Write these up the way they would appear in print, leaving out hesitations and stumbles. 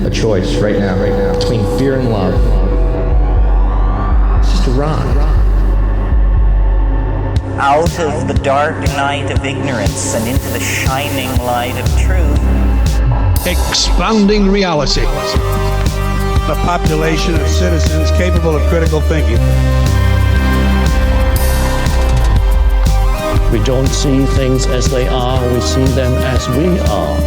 a choice right now, between fear and love. It's just a rock. Out of the dark night of ignorance and into the shining light of truth. Expanding reality. A population of citizens capable of critical thinking. We don't see things as they are, we see them as we are.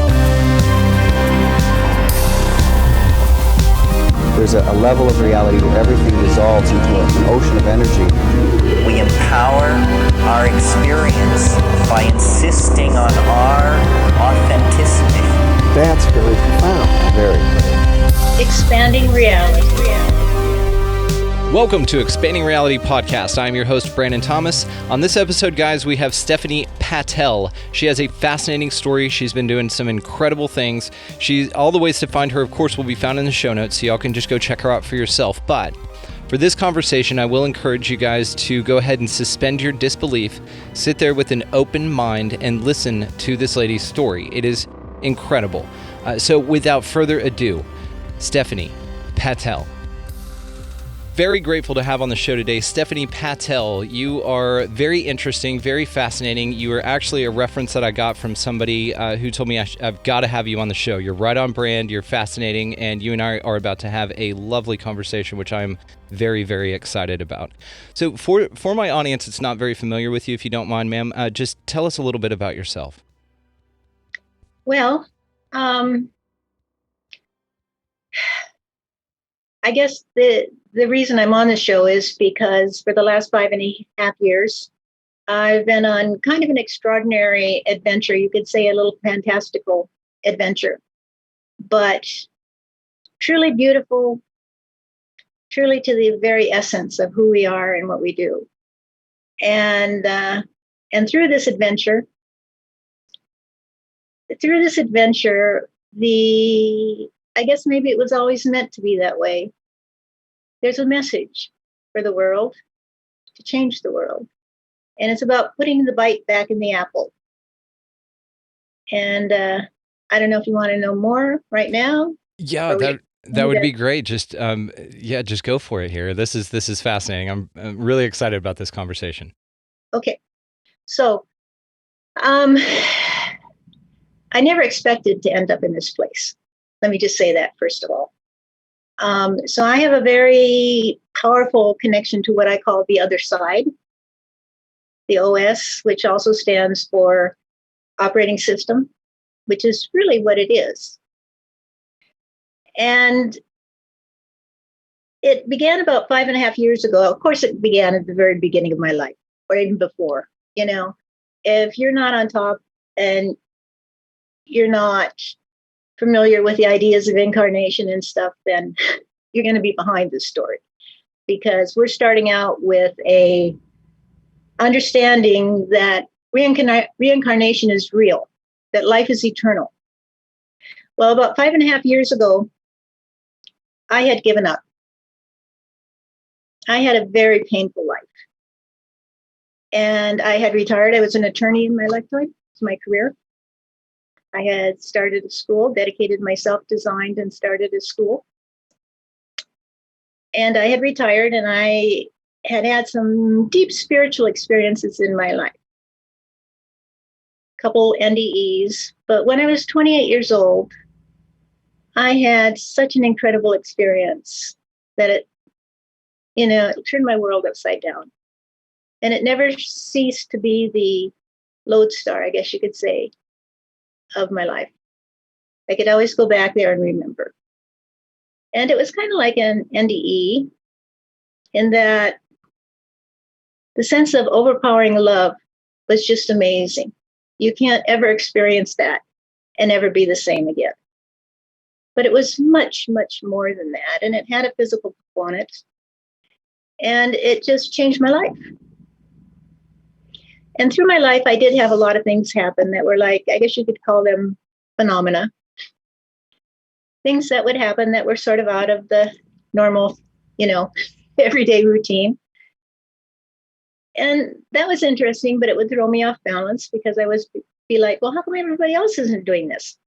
There's a level of reality where everything dissolves into an ocean of energy. We empower our experience by insisting on our authenticity. That's very profound. Very. Expanding reality. Welcome to Expanding Reality Podcast. I'm your host, Brandon Thomas. On this episode, guys, we have Stephanie Patel. She has a fascinating story. She's been doing some incredible things. All the ways to find her, of course, will be found in the show notes, so y'all can just go check her out for yourself. But for this conversation, I will encourage you guys to go ahead and suspend your disbelief, sit there with an open mind, and listen to this lady's story. It is incredible. So without further ado, Stephanie Patel. Very grateful to have on the show today Stephanie Patel. You are very interesting, very fascinating. You are actually a reference that I got from somebody who told me I've got to have you on the show. You're right on brand, you're fascinating, and you and I are about to have a lovely conversation, which I'm very, very excited about. So for my audience that's not very familiar with you, if you don't mind, ma'am, just tell us a little bit about yourself. Well, I guess the reason I'm on the show is because for the last 5.5 years, I've been on kind of an extraordinary adventure. You could say a little fantastical adventure, but truly beautiful, truly to the very essence of who we are and what we do. And through this adventure, I guess maybe it was always meant to be that way. There's a message for the world to change the world. And it's about putting the bite back in the apple. And I don't know if you want to know more right now. Yeah, that would be great. Just just go for it here. This is fascinating. I'm really excited about this conversation. Okay. So I never expected to end up in this place. Let me just say that first of all. So I have a very powerful connection to what I call the other side, the OS, which also stands for operating system, which is really what it is. And it began about 5.5 years ago. Of course, it began at the very beginning of my life, or even before. You know, if you're not on top and you're not familiar with the ideas of incarnation and stuff, then you're going to be behind this story, because we're starting out with a understanding that reincarnation is real, that life is eternal. Well, about 5.5 years ago, I had given up. I had a very painful life, and I had retired. I was an attorney in my lifetime. It's my career. I had started a school, dedicated myself, designed and started a school. And I had retired, and I had had some deep spiritual experiences in my life. A couple NDEs. But when I was 28 years old, I had such an incredible experience that it turned my world upside down. And it never ceased to be the lodestar, I guess you could say, of my life. I could always go back there and remember. And it was kind of like an NDE in that the sense of overpowering love was just amazing. You can't ever experience that and ever be the same again. But it was much, much more than that. And it had a physical component. And it just changed my life. And through my life, I did have a lot of things happen that were like, I guess you could call them phenomena. Things that would happen that were sort of out of the normal, everyday routine. And that was interesting, but it would throw me off balance, because I was be like, well, how come everybody else isn't doing this?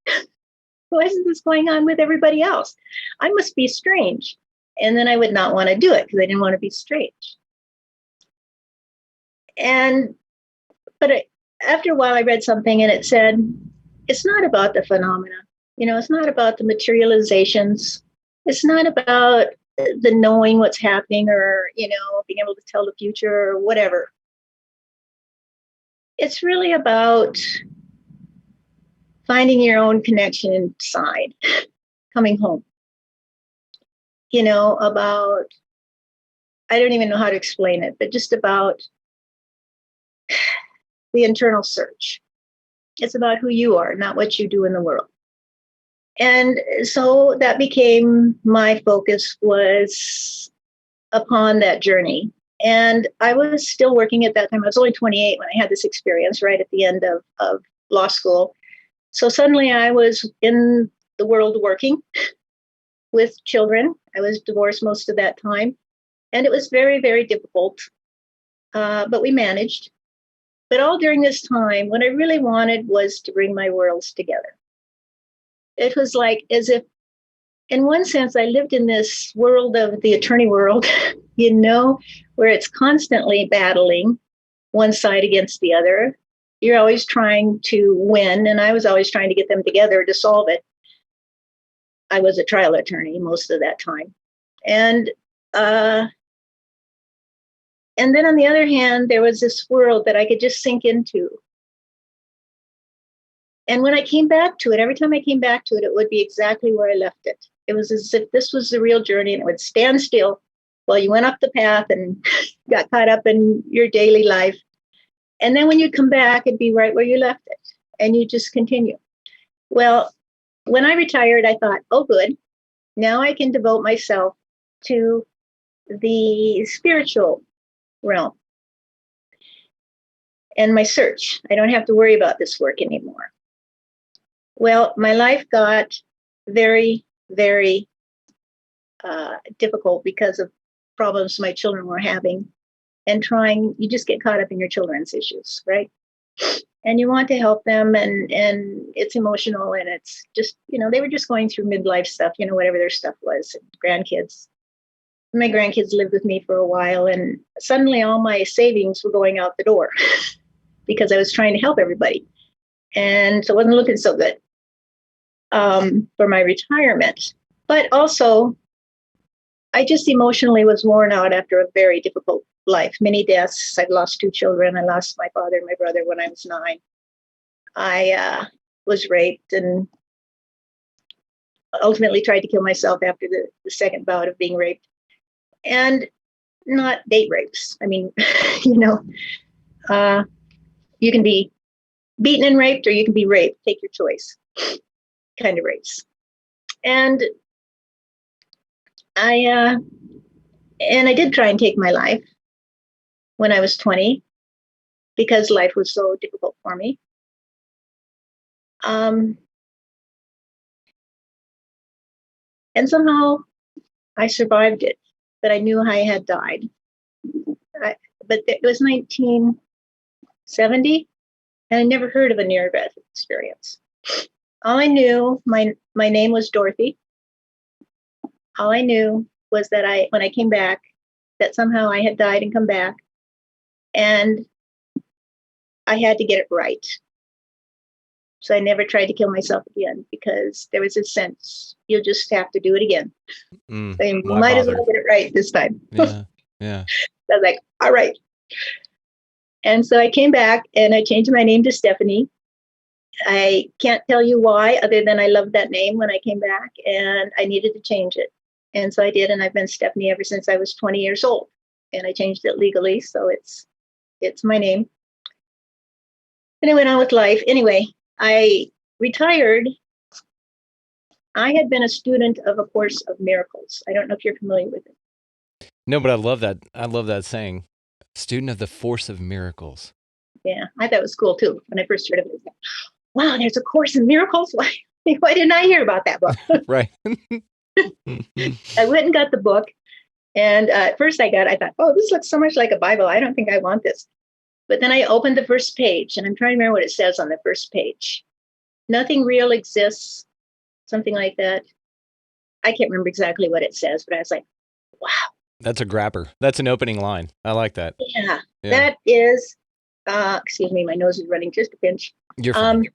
Why isn't this going on with everybody else? I must be strange. And then I would not want to do it because I didn't want to be strange. But after a while, I read something and it said, it's not about the phenomena. It's not about the materializations. It's not about the knowing what's happening or, being able to tell the future or whatever. It's really about finding your own connection inside, coming home. About, I don't even know how to explain it, but just about the internal search. It's about who you are, not what you do in the world. And so that became my focus, was upon that journey. And I was still working at that time. I was only 28 when I had this experience right at the end of law school. So suddenly I was in the world working with children. I was divorced most of that time. And it was very, very difficult. But we managed. But all during this time, what I really wanted was to bring my worlds together. It was like as if, in one sense, I lived in this world of the attorney world, where it's constantly battling one side against the other. You're always trying to win, and I was always trying to get them together to solve it. I was a trial attorney most of that time. And then on the other hand, there was this world that I could just sink into. And when I came back to it, every time I came back to it, it would be exactly where I left it. It was as if this was the real journey, and it would stand still while you went up the path and got caught up in your daily life. And then when you come back, it'd be right where you left it, and you just continue. Well, when I retired, I thought, oh, good. Now I can devote myself to the spiritual realm and my search. I don't have to worry about this work anymore. Well, my life got very, very difficult because of problems my children were having, and you just get caught up in your children's issues, right? And you want to help them, and it's emotional, and it's just, they were just going through midlife stuff, whatever their stuff was, and grandkids. My grandkids lived with me for a while, and suddenly all my savings were going out the door because I was trying to help everybody. And so it wasn't looking so good for my retirement. But also, I just emotionally was worn out after a very difficult life. Many deaths. I've lost 2 children. I lost my father and my brother when I was 9. I was raped and ultimately tried to kill myself after the second bout of being raped. And not date rapes. I mean, you can be beaten and raped, or you can be raped. Take your choice. Kind of rapes. And I did try and take my life when I was 20 because life was so difficult for me. And somehow I survived it, but I knew I had died. But it was 1970, and I never heard of a near-death experience. All I knew, my name was Dorothy. All I knew was that when I came back, that somehow I had died and come back, and I had to get it right. So I never tried to kill myself again because there was a sense you'll just have to do it again. So you might as well get it right this time. Yeah. I was like, all right. And so I came back and I changed my name to Stephanie. I can't tell you why, other than I loved that name when I came back and I needed to change it. And so I did, and I've been Stephanie ever since I was 20 years old. And I changed it legally, so it's my name. And I went on with life. Anyway, I retired. I had been a student of A Course of Miracles. I don't know if you're familiar with it. No, but I love that. I love that saying. Student of the Force of Miracles. Yeah, I thought it was cool too when I first heard of it. I was like, wow, there's A Course in Miracles? Why didn't I hear about that book? Right. I went and got the book. And at first I thought, oh, this looks so much like a Bible. I don't think I want this. But then I opened the first page, and I'm trying to remember what it says on the first page. Nothing real exists. something like that. I can't remember exactly what it says, but I was like, wow. That's a grabber. That's an opening line. I like that. Yeah, Yeah. that is, excuse me, my nose is running just a pinch. You're fine.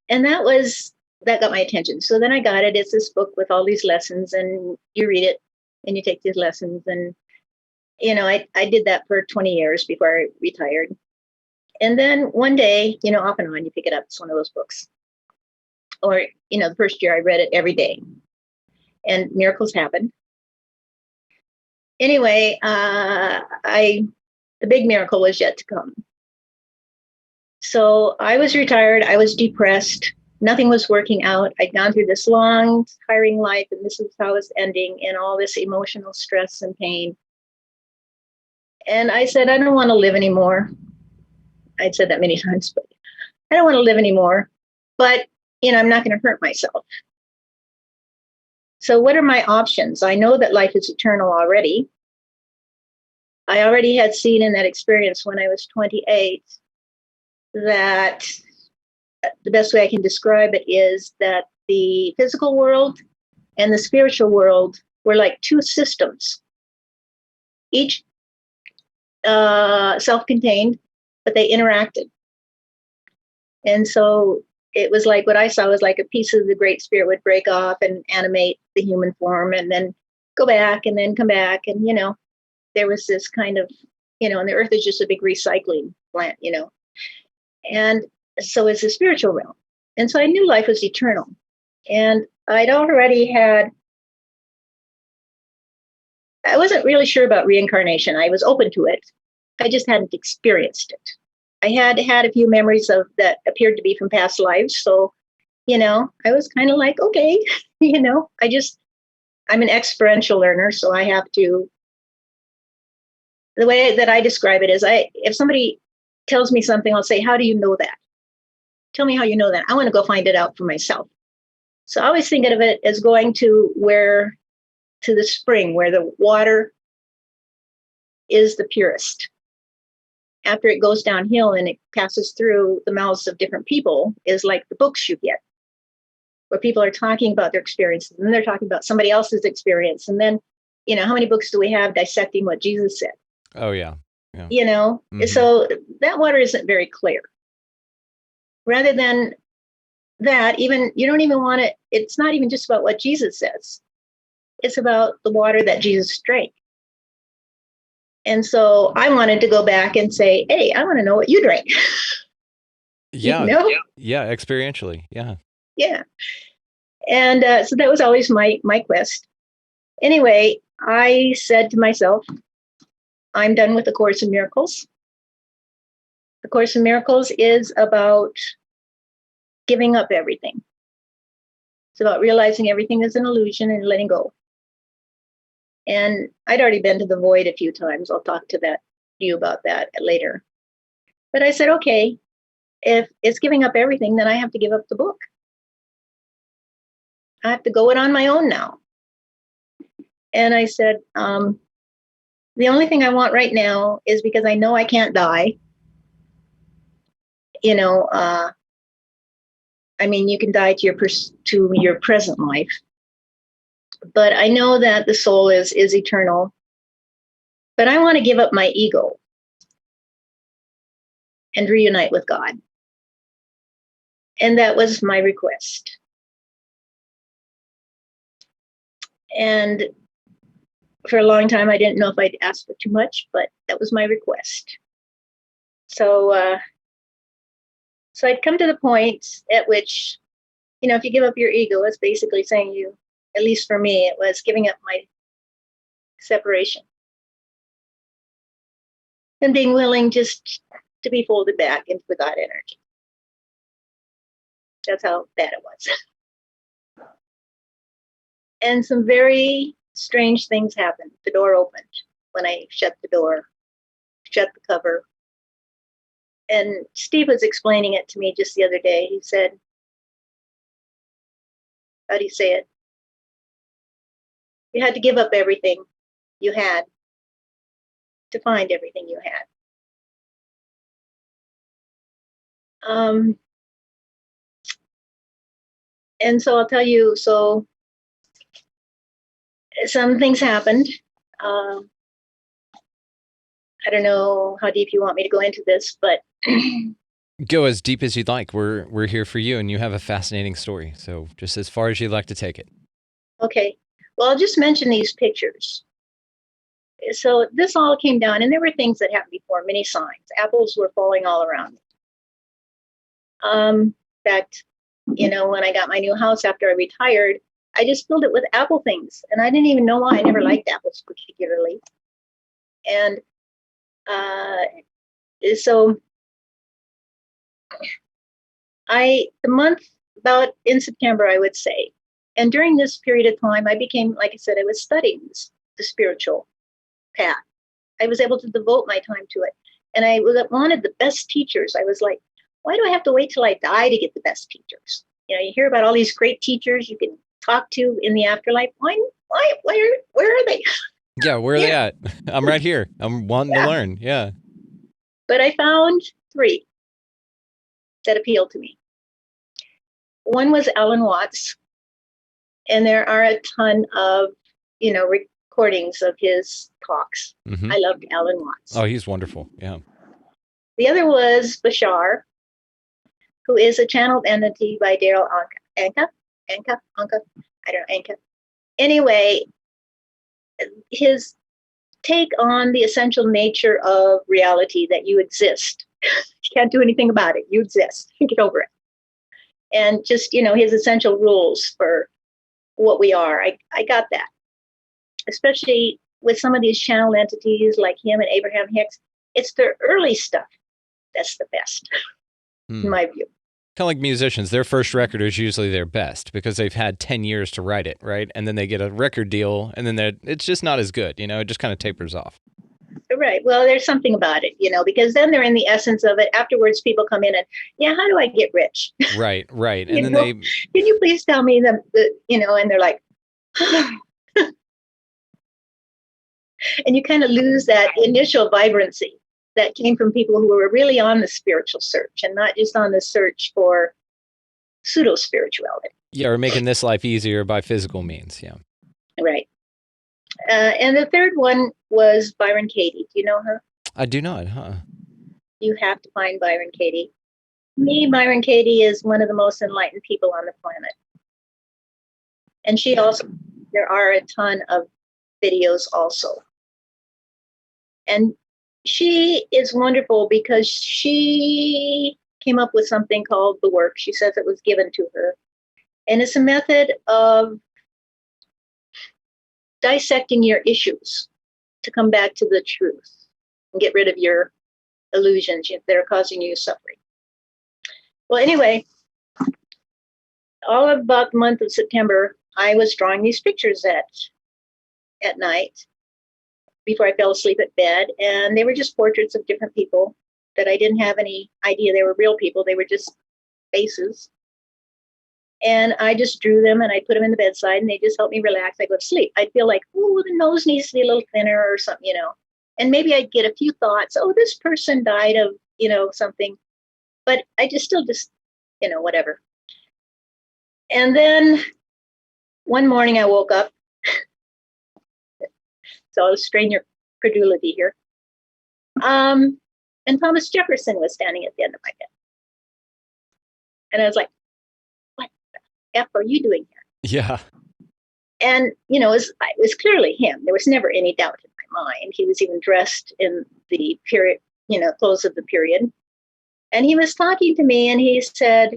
And that got my attention. So then I got it. It's this book with all these lessons, and you read it and you take these lessons. And, I did that for 20 years before I retired. And then one day, off and on, you pick it up. It's one of those books. Or, the first year I read it every day, and miracles happened. Anyway, the big miracle was yet to come. So I was retired. I was depressed. Nothing was working out. I'd gone through this long, tiring life, and this is how it was ending, and all this emotional stress and pain. And I said, I don't want to live anymore. I'd said that many times, but I don't want to live anymore. But, I'm not going to hurt myself. So what are my options? I know that life is eternal already. I already had seen in that experience when I was 28 that the best way I can describe it is that the physical world and the spiritual world were like two systems, each self-contained, but they interacted. And so it was like what I saw was like a piece of the Great Spirit would break off and animate the human form and then go back and then come back. And, there was this kind of, and the earth is just a big recycling plant, And so it's the spiritual realm. And so I knew life was eternal. And I wasn't really sure about reincarnation. I was open to it. I just hadn't experienced it. I had a few memories that appeared to be from past lives. So, I was kind of like, okay, I'm an experiential learner. So I have to, the way that I describe it is if somebody tells me something, I'll say, how do you know that? Tell me how you know that. I want to go find it out for myself. So I always think of it as going to the spring where the water is the purest. After it goes downhill and it passes through the mouths of different people is like the books you get, where people are talking about their experiences and they're talking about somebody else's experience. And then, how many books do we have dissecting what Jesus said? Oh, yeah. So that water isn't very clear. Rather than that, even you don't even want it. It's not even just about what Jesus says. It's about the water that Jesus drank. And so I wanted to go back and say, hey, I want to know what you drank. Yeah. Yeah. Experientially. Yeah. Yeah. And so that was always my quest. Anyway, I said to myself, I'm done with the Course in Miracles. The Course in Miracles is about giving up everything. It's about realizing everything is an illusion and letting go. And I'd already been to the void a few times. I'll talk to you about that later. But I said, okay, if it's giving up everything, then I have to give up the book. I have to go it on my own now. And I said, the only thing I want right now is because I know I can't die. You can die to your present life, but I know that the soul is eternal. But I want to give up my ego and reunite with God. And that was my request. And for a long time, I didn't know if I'd asked for too much, but that was my request. So I'd come to the point at which, if you give up your ego, it's basically saying at least for me, it was giving up my separation and being willing just to be folded back into the God energy. That's how bad it was. And some very strange things happened. The door opened when I shut the door, shut the cover. And Steve was explaining it to me just the other day. He said, how do you say it? You had to give up everything you had to find everything you had. And so I'll tell you, so some things happened. Um, I don't know how deep you want me to go into this, but Go as deep as you'd like. We're here for you, and you have a fascinating story. So just as far as you'd like to take it. okay. Well, I'll just mention these pictures. So this all came down, and there were things that happened before, many signs. Apples were falling all around me. In fact, when I got my new house after I retired, I just filled it with apple things, and I didn't even know why. I never liked apples particularly. And so the month about in September, I would say, and during this period of time, I became, like I said, I was studying the spiritual path. I was able to devote my time to it, and I wanted the best teachers. I was like, why do I have to wait till I die to get the best teachers? You hear about all these great teachers you can talk to in the afterlife. Where are they? Yeah, where are they at? I'm right here. I'm wanting to learn. Yeah. But I found 3 that appealed to me. One was Alan Watts, and there are a ton of, recordings of his talks. Mm-hmm. I loved Alan Watts. Oh, he's wonderful. Yeah. The other was Bashar, who is a channeled entity by Daryl Anka. I don't know, Anka. Anyway, his take on the essential nature of reality, that you exist. You can't do anything about it. You exist. Get over it. And just, his essential rules for what we are. I got that. Especially with some of these channel entities like him and Abraham Hicks. It's their early stuff that's the best, in my view. Kind of like musicians, their first record is usually their best because they've had 10 years to write it, right? And then they get a record deal, and then it's just not as good, it just kind of tapers off. Right. Well, there's something about it, because then they're in the essence of it. Afterwards, people come in and, how do I get rich? Right. And then can you please tell me and they're like, and you kind of lose that initial vibrancy that came from people who were really on the spiritual search and not just on the search for pseudo spirituality. Yeah, or making this life easier by physical means. Yeah. Right. And the third one was Byron Katie. Do you know her? I do not, huh? You have to find Byron Katie. Byron Katie is one of the most enlightened people on the planet. And there are a ton of videos also. And she is wonderful because she came up with something called the work. She says it was given to her. And it's a method of dissecting your issues to come back to the truth and get rid of your illusions that are causing you suffering. Well, anyway, all about the month of September, I was drawing these pictures at night before I fell asleep at bed. And they were just portraits of different people that I didn't have any idea they were real people. They were just faces. And I just drew them and I put them in the bedside and they just helped me relax. I go to sleep. I'd feel like, oh, the nose needs to be a little thinner or something, And maybe I'd get a few thoughts. Oh, this person died of, something. But I still whatever. And then one morning I woke up. So I'll strain your credulity here. And Thomas Jefferson was standing at the end of my bed. And I was like, what the F are you doing here? Yeah. And, it was clearly him. There was never any doubt in my mind. He was even dressed in the period, clothes of the period. And he was talking to me and he said,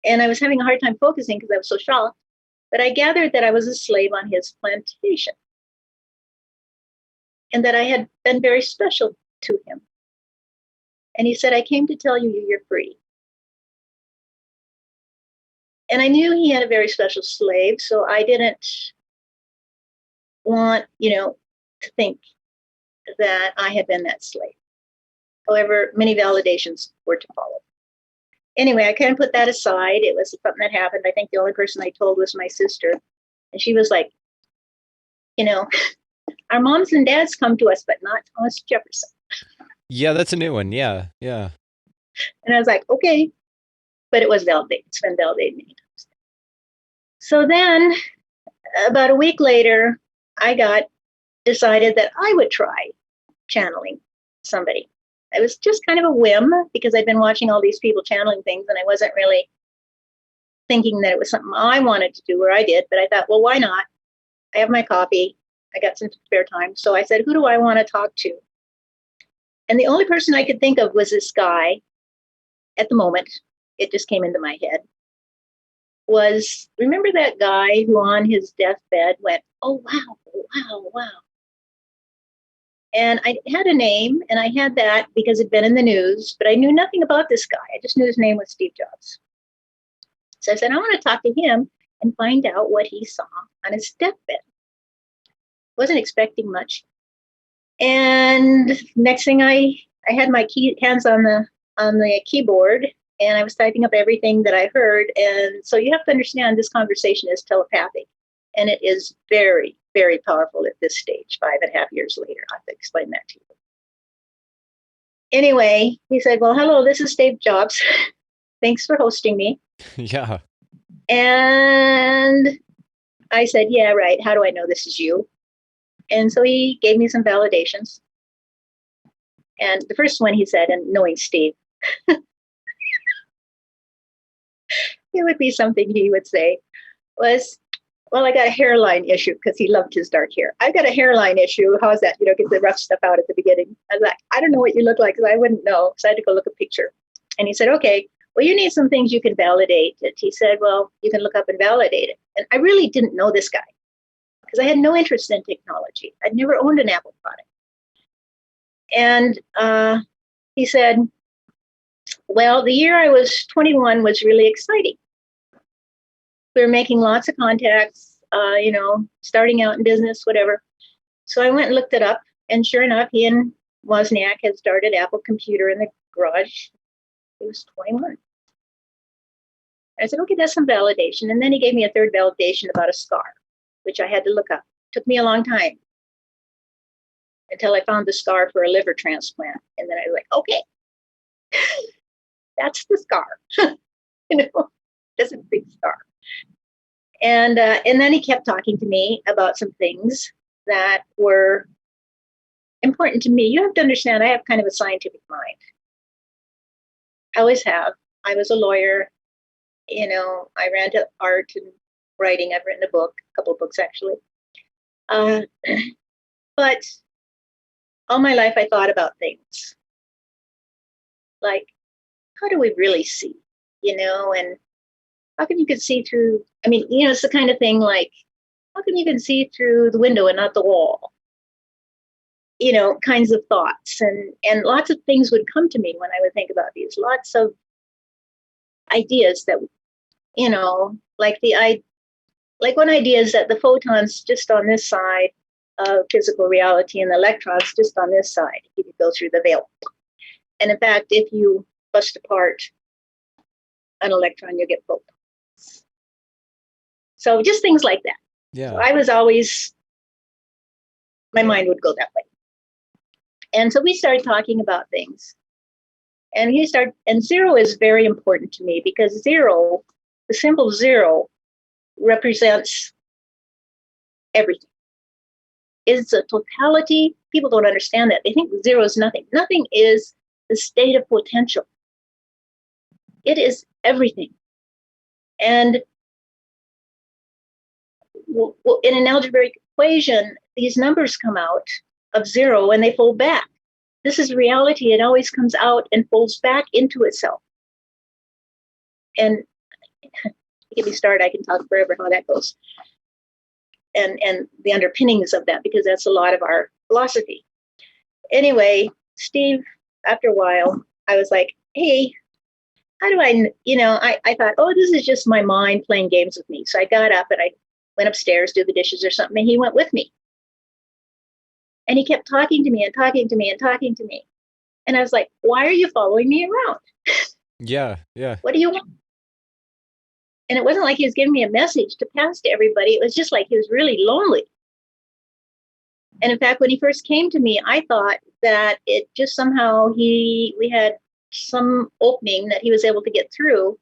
and I was having a hard time focusing because I was so shocked, but I gathered that I was a slave on his plantation. And that I had been very special to him. And he said, I came to tell you you're free. And I knew he had a very special slave, so I didn't want, to think that I had been that slave. However, many validations were to follow. Anyway, I kind of put that aside. It was something that happened. I think the only person I told was my sister. And she was like, our moms and dads come to us, but not Thomas Jefferson. Yeah, that's a new one. Yeah. And I was like, okay. But it was validated. It's been validated many times. So then, about a week later, I got decided that I would try channeling somebody. It was just kind of a whim because I'd been watching all these people channeling things and I wasn't really thinking that it was something I wanted to do or I did. But I thought, well, why not? I have my copy. I got some spare time. So I said, who do I want to talk to? And the only person I could think of was this guy at the moment. It just came into my head. Remember that guy who on his deathbed went, oh, wow, wow, wow. And I had a name, and I had that because it'd been in the news, but I knew nothing about this guy. I just knew his name was Steve Jobs. So I said, I want to talk to him and find out what he saw on his deathbed. Wasn't expecting much. And next thing I had my hands on the keyboard, and I was typing up everything that I heard. And so you have to understand this conversation is telepathic, and it is very, very powerful at this stage, 5.5 years later. I have to explain that to you. Anyway, he said, well, hello, this is Steve Jobs. Thanks for hosting me. Yeah. And I said, yeah, right. How do I know this is you? And so he gave me some validations. And the first one he said, and knowing Steve, it would be something he would say was, well, I got a hairline issue because he loved his dark hair. I got a hairline issue. How's that? Get the rough stuff out at the beginning. I was like, I don't know what you look like because I wouldn't know. So I had to go look at a picture. And he said, okay, well, you need some things you can validate it. He said, well, you can look up and validate it. And I really didn't know this guy because I had no interest in technology. I'd never owned an Apple product. And he said, well, the year I was 21 was really exciting. We were making lots of contacts, starting out in business, whatever. So I went and looked it up. And sure enough, he and Wozniak had started Apple Computer in the garage. He was 21. I said, okay, that's some validation. And then he gave me a third validation about a scar, which I had to look up. It took me a long time until I found the scar for a liver transplant. And then I was like, okay, that's the scar. That's a big scar. And then he kept talking to me about some things that were important to me. You have to understand, I have kind of a scientific mind. I always have. I was a lawyer. I ran to art and writing. I've written a couple of books actually. But all my life I thought about things like, how do we really see? And how come you can see through? I mean, it's the kind of thing like, how come you can see through the window and not the wall? Kinds of thoughts. And lots of things would come to me when I would think about these. Lots of ideas that, like one idea is that the photons just on this side of physical reality and the electrons just on this side, you could go through the veil. And in fact, if you bust apart an electron, you get photons. So just things like that. Yeah. So I was always, my mind would go that way. And so we started talking about things. And zero is very important to me because zero, the symbol zero, represents everything. It's a totality. People don't understand that. They think zero is nothing. Nothing is the state of potential. It is everything. And in an algebraic equation, these numbers come out of zero and they fold back. This is reality. It always comes out and folds back into itself. And get me started, I can talk forever how that goes. And the underpinnings of that, because that's a lot of our philosophy. Anyway, Steve, after a while, I was like, hey, how do I thought, oh, this is just my mind playing games with me. So I got up and I went upstairs, do the dishes or something, and he went with me. And he kept talking to me and talking to me and talking to me. And I was like, why are you following me around? Yeah. What do you want? And it wasn't like he was giving me a message to pass to everybody. It was just like he was really lonely. And in fact, when he first came to me, I thought that it just somehow we had some opening that he was able to get through.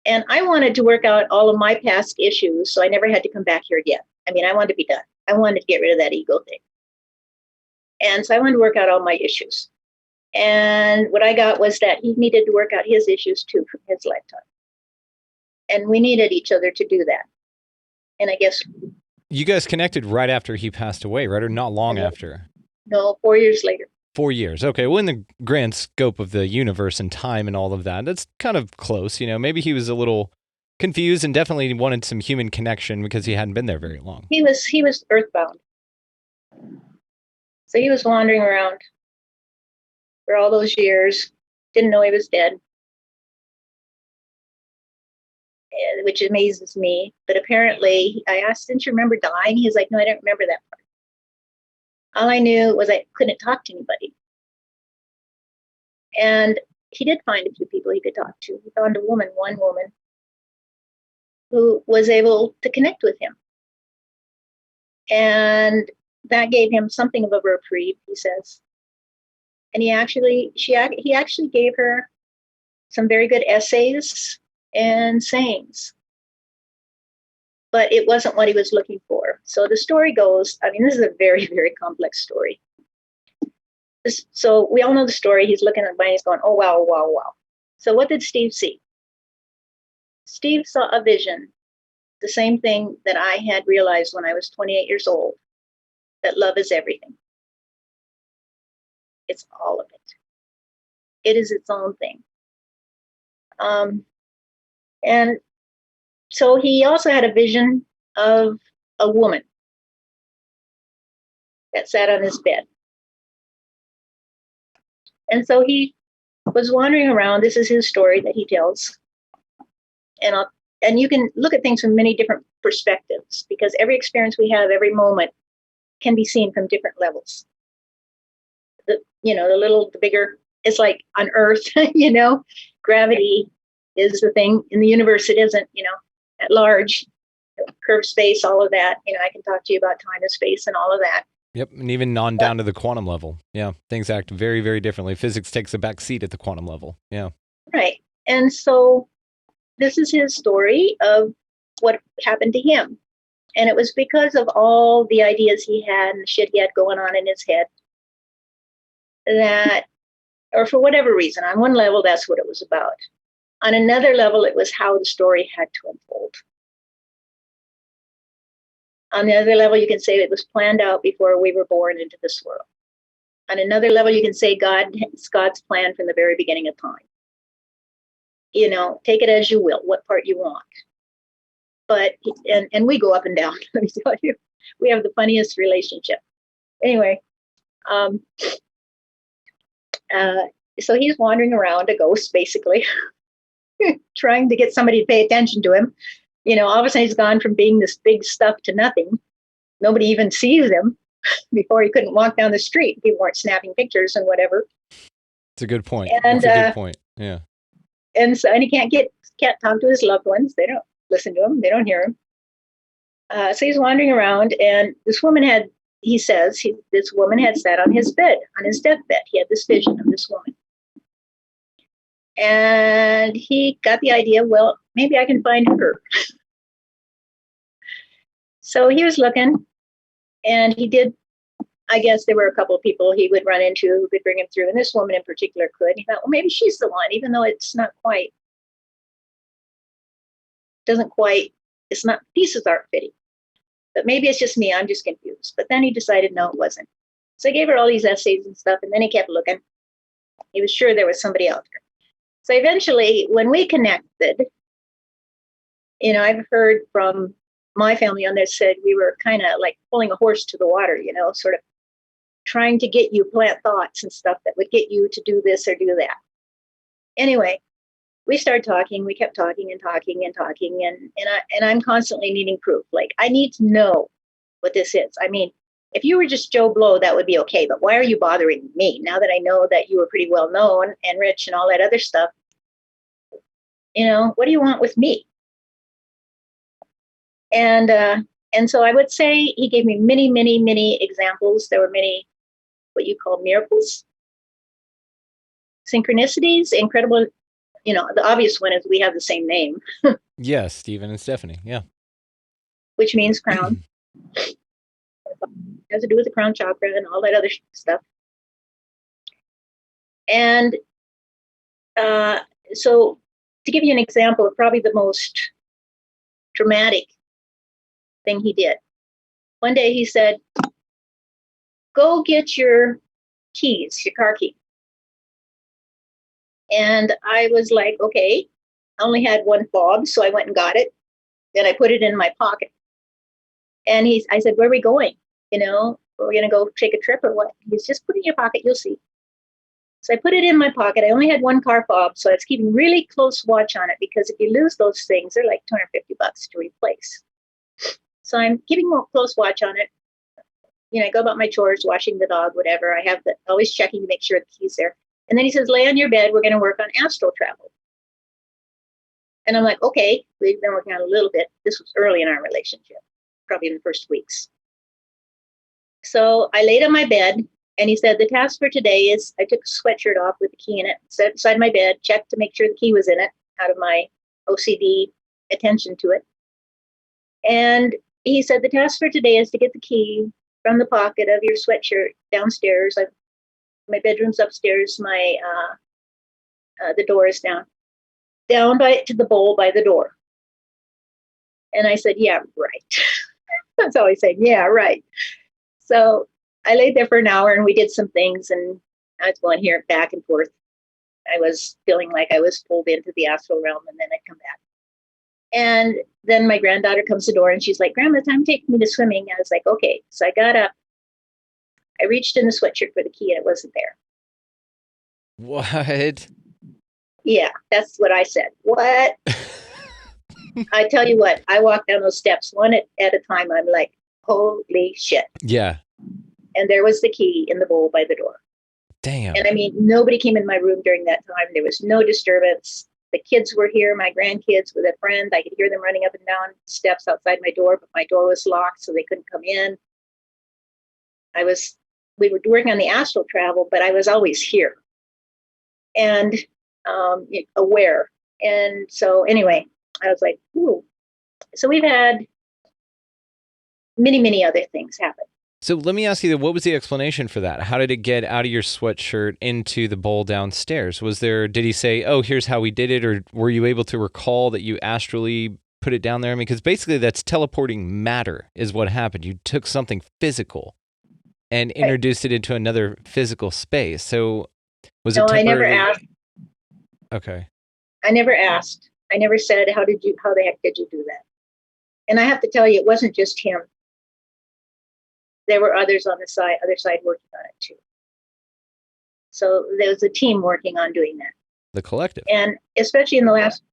And I wanted to work out all of my past issues so I never had to come back here again. I mean, I wanted to be done. I wanted to get rid of that ego thing. And so I wanted to work out all my issues. And what I got was that he needed to work out his issues too from his lifetime. And we needed each other to do that. And I guess... You guys connected right after he passed away, right? Or not long after? No, 4 years later. 4 years. Okay. Well, in the grand scope of the universe and time and all of that, that's kind of close. You know, maybe he was a little confused and definitely wanted some human connection because he hadn't been there very long. He was earthbound. So he was wandering around for all those years, didn't know he was dead, which amazes me. But apparently, I asked, didn't you remember dying? He's like, no, I don't remember that part. All I knew was I couldn't talk to anybody. And he did find a few people he could talk to. He found one woman, who was able to connect with him. And that gave him something of a reprieve, he says. And he actually gave her some very good essays and sayings. But it wasn't what he was looking for. So the story goes, I mean, this is a very, very complex story. So we all know the story. He's looking at mine, he's going, oh, wow, wow, wow. So what did Steve see? Steve saw a vision, the same thing that I had realized when I was 28 years old, that love is everything. It's all of it. It is its own thing. And so he also had a vision of a woman that sat on his bed. And so he was wandering around. This is his story that he tells. And you can look at things from many different perspectives, because every experience we have, every moment, can be seen from different levels. The bigger, it's like on Earth, gravity is the thing. In the universe, it isn't, at large, curved space, all of that. I can talk to you about time and space and all of that. Yep, and even on down to the quantum level. Yeah, things act very, very differently. Physics takes a back seat at the quantum level. Yeah. Right. And so this is his story of what happened to him. And it was because of all the ideas he had and the shit he had going on in his head that, or for whatever reason, on one level, that's what it was about. On another level, it was how the story had to unfold. On the other level, you can say it was planned out before we were born into this world. On another level, you can say it's God's plan from the very beginning of time. Take it as you will, what part you want. But, and we go up and down, let me tell you. We have the funniest relationship. Anyway, so he's wandering around, a ghost, basically, trying to get somebody to pay attention to him. All of a sudden he's gone from being this big stuff to nothing. Nobody even sees him. Before he couldn't walk down the street. People weren't snapping pictures and whatever. It's a good point. And, That's a good point. Yeah. And he can't talk to his loved ones. They don't listen to him. They don't hear him. So he's wandering around, and this woman had sat on his bed, on his deathbed. He had this vision of this woman. And he got the idea, well, maybe I can find her. So he was looking, and he did, I guess there were a couple of people he would run into who could bring him through, and this woman in particular could. He thought, well, maybe she's the one, even though it's not quite, pieces aren't fitting. But maybe it's just me, I'm just confused. But then he decided, no, it wasn't. So he gave her all these essays and stuff, and then he kept looking. He was sure there was somebody out there. So eventually, when we connected, I've heard from my family on this said we were kind of like pulling a horse to the water, sort of trying to get you plant thoughts and stuff that would get you to do this or do that. Anyway, we started talking. We kept talking and talking and talking, and I'm constantly needing proof. Like, I need to know what this is. I mean, if you were just Joe Blow, that would be okay. But why are you bothering me now that I know that you were pretty well known and rich and all that other stuff? What do you want with me? And so I would say he gave me many, many, many examples. There were many what you call miracles, synchronicities, incredible the obvious one is we have the same name, Yes, Stephen and Stephanie. Yeah. which means crown. It has to do with the crown chakra and all that other stuff. And so, to give you an example of probably the most dramatic thing he did, one day he said, "Go get your keys, your car key." And I was like, okay. I only had one fob, so I went and got it. Then I put it in my pocket. And I said, "Where are we going? Are we going to go take a trip or what?" He's, "Just put it in your pocket, you'll see." So I put it in my pocket. I only had one car fob, so I was keeping really close watch on it, because if you lose those things, they're like $250 to replace. So I'm keeping close watch on it. I go about my chores, washing the dog, whatever. I have always checking to make sure the key's there. And then he says, "Lay on your bed. We're going to work on astral travel." And I'm like, okay, we've been working on a little bit. This was early in our relationship, probably in the first weeks. So I laid on my bed, and he said, "The task for today is," I took a sweatshirt off with the key in it, set beside my bed, checked to make sure the key was in it out of my OCD attention to it. And he said, "The task for today is to get the key from the pocket of your sweatshirt downstairs. My bedroom's upstairs. The door is down to the bowl by the door." And I said, "Yeah, right." That's all I said. "Yeah, right." So I laid there for an hour, and we did some things, and I was going here back and forth. I was feeling like I was pulled into the astral realm, and then I'd come back. And then my granddaughter comes to the door, and she's like, "Grandma, time to take me to swimming." I was like, okay. So I got up. I reached in the sweatshirt for the key, and it wasn't there. What? Yeah, that's what I said. What? I tell you what, I walked down those steps one at a time. I'm like, holy shit. Yeah. And there was the key in the bowl by the door. Damn. And I mean, nobody came in my room during that time. There was no disturbance. The kids were here, my grandkids with a friend. I could hear them running up and down steps outside my door, but my door was locked, so they couldn't come in. We were working on the astral travel, but I was always here and aware. And so anyway, I was like, ooh. So we've had many, many other things happen. So let me ask you, what was the explanation for that? How did it get out of your sweatshirt into the bowl downstairs? Did he say, "Oh, here's how we did it," or were you able to recall that you astrally put it down there? I mean, because basically that's teleporting matter is what happened. You took something physical and introduced it into another physical space. So was it temporarily? I never asked. Okay. I never asked. I never said, how the heck did you do that? And I have to tell you, it wasn't just him. There were others on the other side working on it too. So there was a team working on doing that. The collective. And especially in the last,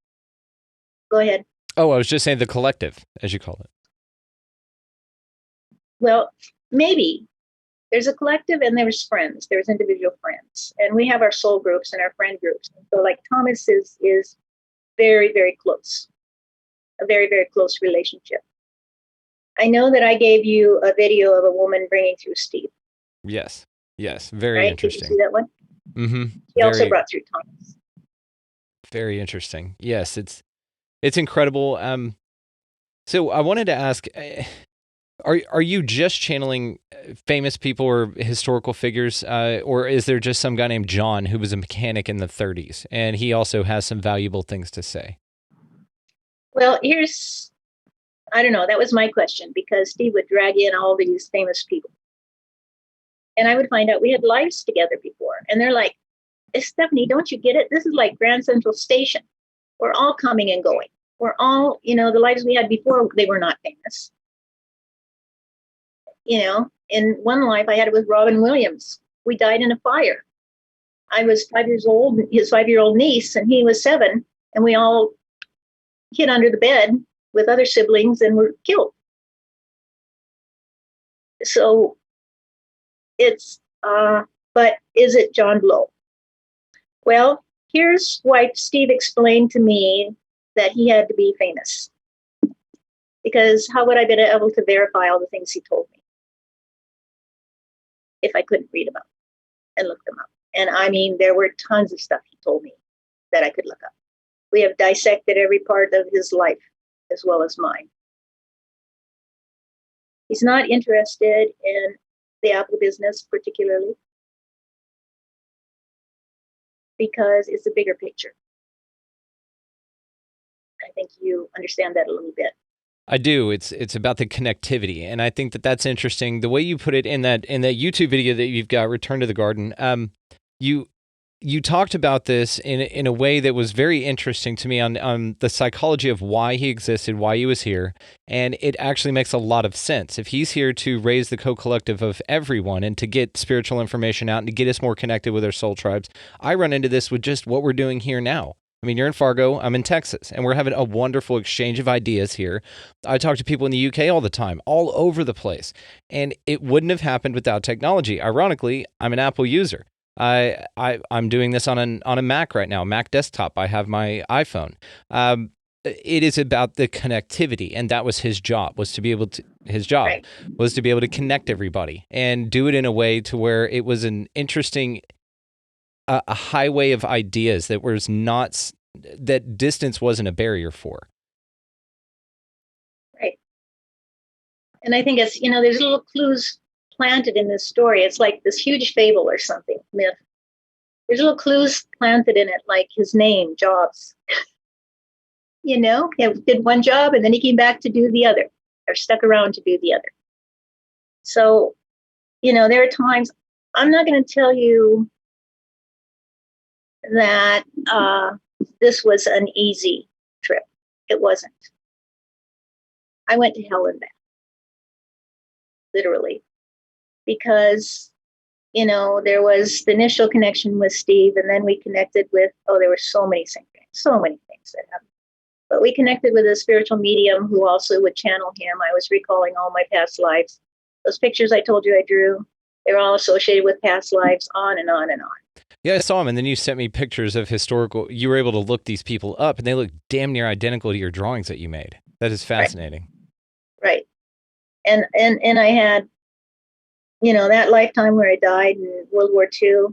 go ahead. Oh, I was just saying the collective, as you call it. Well, maybe. There's a collective and there's friends. There's individual friends. And we have our soul groups and our friend groups. So like Thomas is very, very close. A very, very close relationship. I know that I gave you a video of a woman bringing through Steve. Yes. Very interesting. Did you see that one? Mm-hmm. He also brought through Thomas. Very interesting. Yes, it's incredible. So I wanted to ask, are you just channeling famous people or historical figures, or is there just some guy named John who was a mechanic in the 30s and he also has some valuable things to say? Well, I don't know. That was my question, because Steve would drag in all these famous people. And I would find out we had lives together before. And they're like, "Stephanie, don't you get it? This is like Grand Central Station. We're all coming and going. We're all, the lives we had before, they were not famous. In one life, I had it with Robin Williams. We died in a fire. I was 5 years old, his 5-year-old niece, and he was 7. And we all hid under the bed with other siblings and were killed. So but is it John Blow? Well, here's why Steve explained to me that he had to be famous. Because how would I be able to verify all the things he told me if I couldn't read them up and look them up? And I mean, there were tons of stuff he told me that I could look up. We have dissected every part of his life as well as mine. He's not interested in the Apple business particularly because it's a bigger picture. I think you understand that a little bit. I do. It's about the connectivity, and I think that that's interesting. The way you put it in that YouTube video that you've got, Return to the Garden. You talked about this in a way that was very interesting to me on the psychology of why he existed, why he was here, and it actually makes a lot of sense. If he's here to raise the co-collective of everyone and to get spiritual information out and to get us more connected with our soul tribes, I run into this with just what we're doing here now. I mean, you're in Fargo, I'm in Texas, and we're having a wonderful exchange of ideas here. I talk to people in the UK all the time, all over the place, and it wouldn't have happened without technology. Ironically, I'm an Apple user. I'm doing this on a Mac right now, Mac desktop. I have my iPhone. It is about the connectivity, and that was his job. Was to be able to connect everybody and do it in a way to where it was an interesting, a highway of ideas that was not, that distance wasn't a barrier for. Right. And I think it's, there's little clues planted in this story. It's like this huge fable or something, myth. There's little clues planted in it, like his name, Jobs. He did one job and then he came back to do the other, or stuck around to do the other. So, there are times, I'm not going to tell you that this was an easy trip. It wasn't. I went to hell and back, literally, because, there was the initial connection with Steve, and then we connected with, there were so many things that happened. But we connected with a spiritual medium who also would channel him. I was recalling all my past lives. Those pictures I told you I drew, they're all associated with past lives, on and on and on. Yeah, I saw them, and then you sent me pictures of historical. You were able to look these people up, and they look damn near identical to your drawings that you made. That is fascinating. Right. And I had, that lifetime where I died in World War II,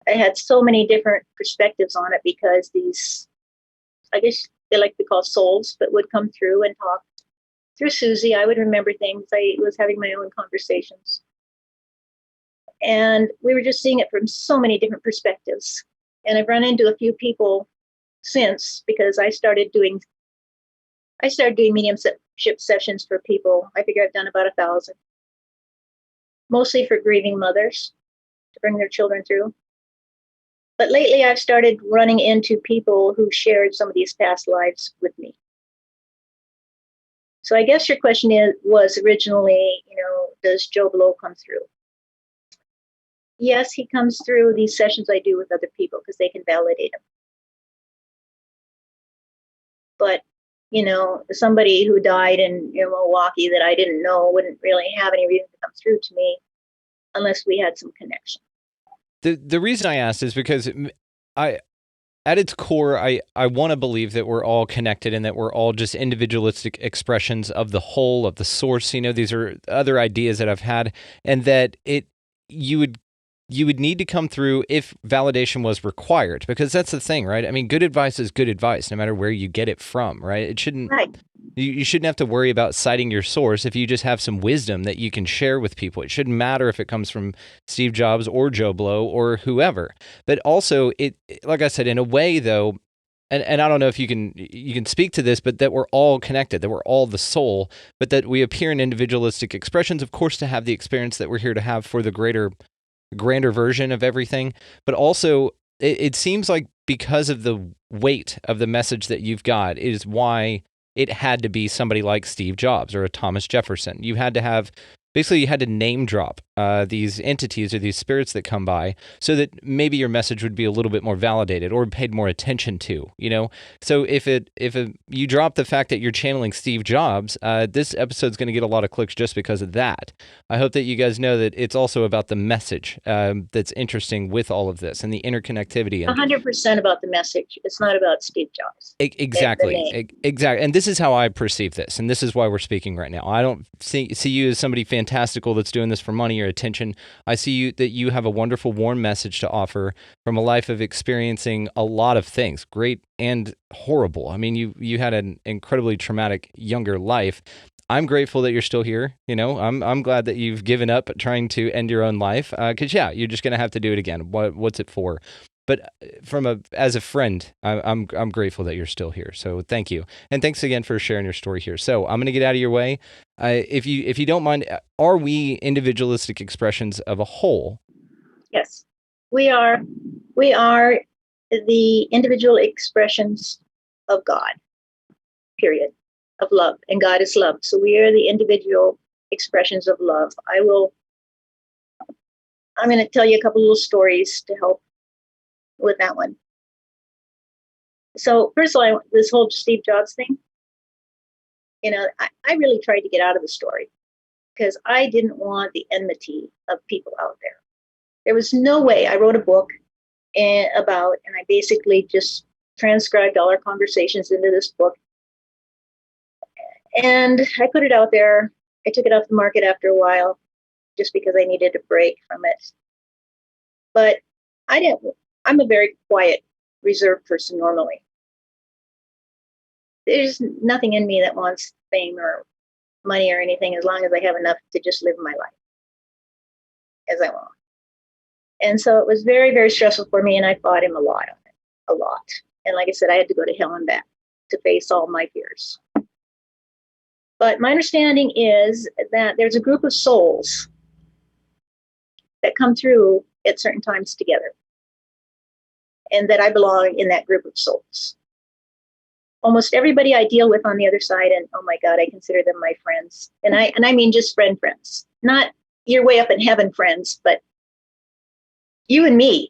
I had so many different perspectives on it because these, I guess they like to call souls, but would come through and talk. Through Susie, I would remember things. I was having my own conversations. And we were just seeing it from so many different perspectives. And I've run into a few people since, because I started doing mediumship sessions for people. I figure I've done about 1,000. Mostly for grieving mothers to bring their children through. But lately I've started running into people who shared some of these past lives with me. So I guess your question was originally, does Joe Blow come through? Yes, he comes through these sessions I do with other people because they can validate him. But, somebody who died in Milwaukee that I didn't know wouldn't really have any reason to come through to me unless we had some connection. The reason I asked is because at its core, I want to believe that we're all connected and that we're all just individualistic expressions of the whole, of the source. These are other ideas that I've had, and that you would need to come through if validation was required, because that's the thing, right? I mean, good advice is good advice, no matter where you get it from, right? It shouldn't. Right. You shouldn't have to worry about citing your source if you just have some wisdom that you can share with people. It shouldn't matter if it comes from Steve Jobs or Joe Blow or whoever. But also, like I said, in a way, though, and I don't know if you can speak to this, but that we're all connected, that we're all the soul, but that we appear in individualistic expressions, of course, to have the experience that we're here to have for the grander version of everything. But also, it seems like because of the weight of the message that you've got is why it had to be somebody like Steve Jobs or a Thomas Jefferson. You had to name drop these entities or these spirits that come by so that maybe your message would be a little bit more validated or paid more attention to, So if you drop the fact that you're channeling Steve Jobs, this episode's going to get a lot of clicks just because of that. I hope that you guys know that it's also about the message that's interesting with all of this and the interconnectivity. 100% about the message. It's not about Steve Jobs. Exactly. Exactly. And this is how I perceive this. And this is why we're speaking right now. I don't see you as somebody fantastical that's doing this for money or attention. I see that you have a wonderful, warm message to offer from a life of experiencing a lot of things, great and horrible. I mean, you had an incredibly traumatic younger life. I'm grateful that you're still here. I'm glad that you've given up trying to end your own life. Because you're just gonna have to do it again. What's it for? But as a friend, I'm grateful that you're still here. So thank you, and thanks again for sharing your story here. So I'm gonna get out of your way. If you don't mind, are we individualistic expressions of a whole? Yes, we are. We are the individual expressions of God. Period. Of love, and God is love. So we are the individual expressions of love. I'm going to tell you a couple little stories to help with that one. So first of all, this whole Steve Jobs thing, I really tried to get out of the story because I didn't want the enmity of people out there. There was no way. I wrote a book and I basically just transcribed all our conversations into this book. And I put it out there. I took it off the market after a while just because I needed a break from it. But I'm a very quiet, reserved person normally. There's nothing in me that wants fame or money or anything as long as I have enough to just live my life as I want. And so it was very, very stressful for me, and I fought him a lot on it, a lot. And like I said, I had to go to hell and back to face all my fears. But my understanding is that there's a group of souls that come through at certain times together, and that I belong in that group of souls. Almost everybody I deal with on the other side, and oh my God, I consider them my friends. And I mean just friends, not you're way up in heaven friends, but you and me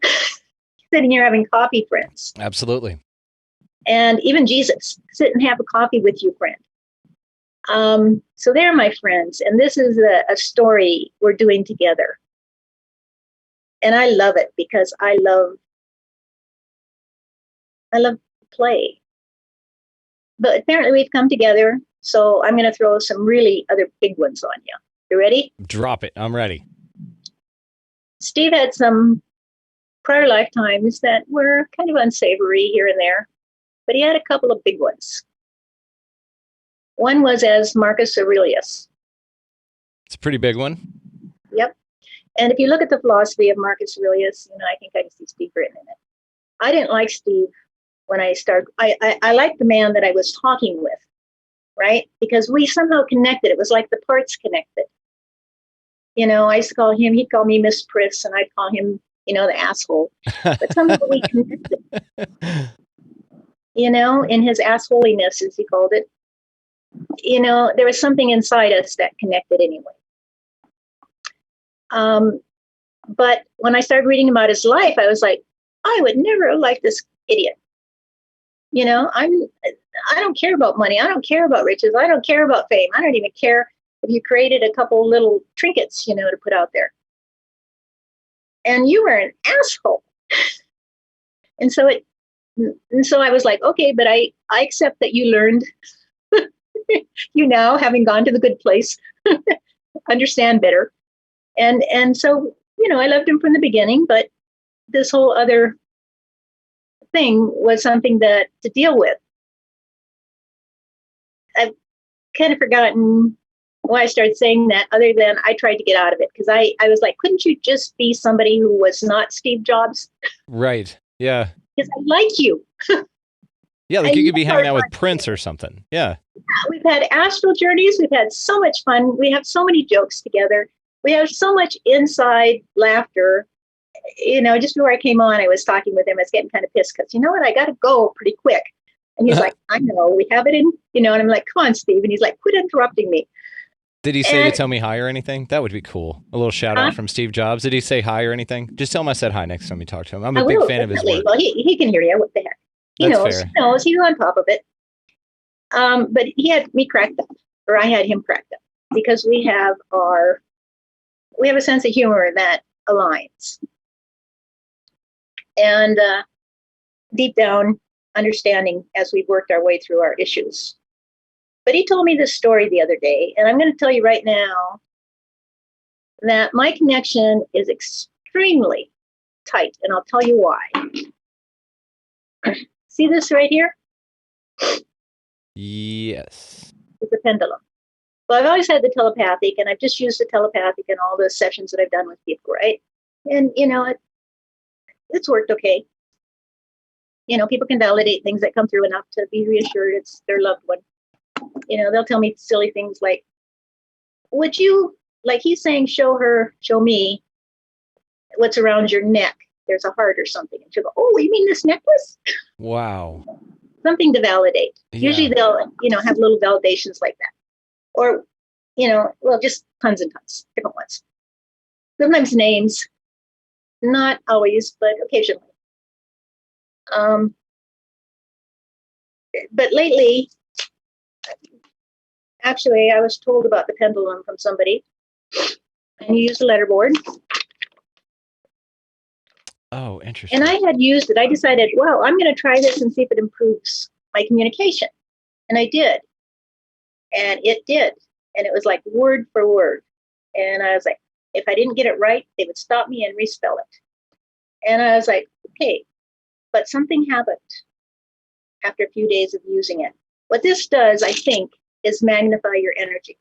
sitting here having coffee friends. Absolutely. And even Jesus, sit and have a coffee with you, friend. So they're my friends, and this is a story we're doing together. And I love it because I love play. But apparently we've come together, so I'm going to throw some really other big ones on you. You ready? Drop it. I'm ready. Steve had some prior lifetimes that were kind of unsavory here and there, but he had a couple of big ones. One was as Marcus Aurelius. It's a pretty big one. Yep. And if you look at the philosophy of Marcus Aurelius, I think I can see Steve written in it. I didn't like Steve when I started. I liked the man that I was talking with, right? Because we somehow connected. It was like the parts connected. I used to call him, he'd call me Miss Priss, and I'd call him, the asshole. But somehow we connected. In his assholiness, as he called it. There was something inside us that connected anyway. But when I started reading about his life, I was like, I would never like this idiot. I don't care about money. I don't care about riches. I don't care about fame. I don't even care if you created a couple little trinkets, to put out there. And you were an asshole. And so I was like, okay, but I accept that you learned. You now, having gone to the good place, understand better. And so, I loved him from the beginning, but this whole other thing was something to deal with. I've kind of forgotten why I started saying that, other than I tried to get out of it, because I was like, couldn't you just be somebody who was not Steve Jobs? Right. Yeah. Because I like you. Yeah, like you could be hanging out with Prince or something. Yeah. We've had astral journeys. We've had so much fun. We have so many jokes together. We have so much inside laughter. Just before I came on, I was talking with him. I was getting kind of pissed because, you know what, I got to go pretty quick. And he's like, I know, we have it in, and I'm like, come on, Steve. And he's like, quit interrupting me. Did he say to tell me hi or anything? That would be cool. A little shout out from Steve Jobs. Did he say hi or anything? Just tell him I said hi next time you talk to him. I'm a big fan of his work. Well, he can hear you. What the heck? He knows. He's on top of it. But he had me cracked up, or I had him cracked up, because we have a sense of humor that aligns. And deep down understanding as we've worked our way through our issues. But he told me this story the other day, and I'm going to tell you right now, that my connection is extremely tight, and I'll tell you why. See this right here? Yes. It's a pendulum. Well, I've always had the telepathic, and I've just used the telepathic in all the sessions that I've done with people, right? And, it's worked okay. People can validate things that come through enough to be reassured it's their loved one. They'll tell me silly things like, would you, like he's saying, show me what's around your neck. There's a heart or something. And she'll go, oh, you mean this necklace? Wow. Something to validate. Yeah. Usually they'll, have little validations like that. Or, just tons and tons, different ones. Sometimes names, not always, but occasionally. But lately, actually, I was told about the pendulum from somebody, and you use the letterboard. Oh, interesting. And I had used it. I decided, well, I'm going to try this and see if it improves my communication. And I did. And it did. And it was like word for word. And I was like, if I didn't get it right, they would stop me and respell it. And I was like, okay. But something happened after a few days of using it. What this does, I think, is magnify your energy.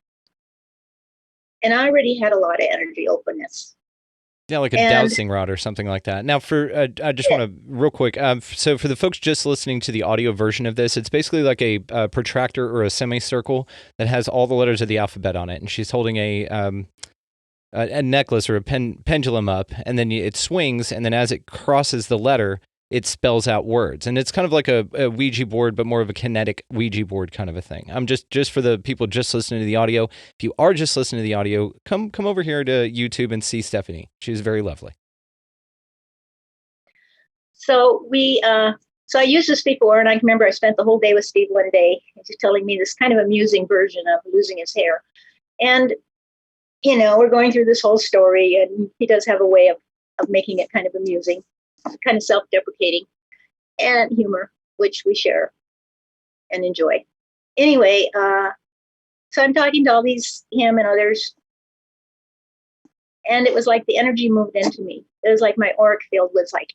And I already had a lot of energy openness. Yeah, like a dowsing rod or something like that. Now, I just want to, real quick, so for the folks just listening to the audio version of this, it's basically like a protractor or a semicircle that has all the letters of the alphabet on it, and she's holding a necklace or a pendulum up, and then it swings, and then as it crosses the letter, it spells out words. And it's kind of like a Ouija board, but more of a kinetic Ouija board kind of a thing. I'm just for the people just listening to the audio. If you are just listening to the audio, come over here to YouTube and see Stephanie. She's very lovely. So so I used this before, and I remember I spent the whole day with Steve one day. He's telling me this kind of amusing version of losing his hair. And, we're going through this whole story, and he does have a way of making it kind of amusing, kind of self-deprecating, and humor, which we share and enjoy. Anyway, so I'm talking to him and others, and it was like the energy moved into me. It was like my auric field was like,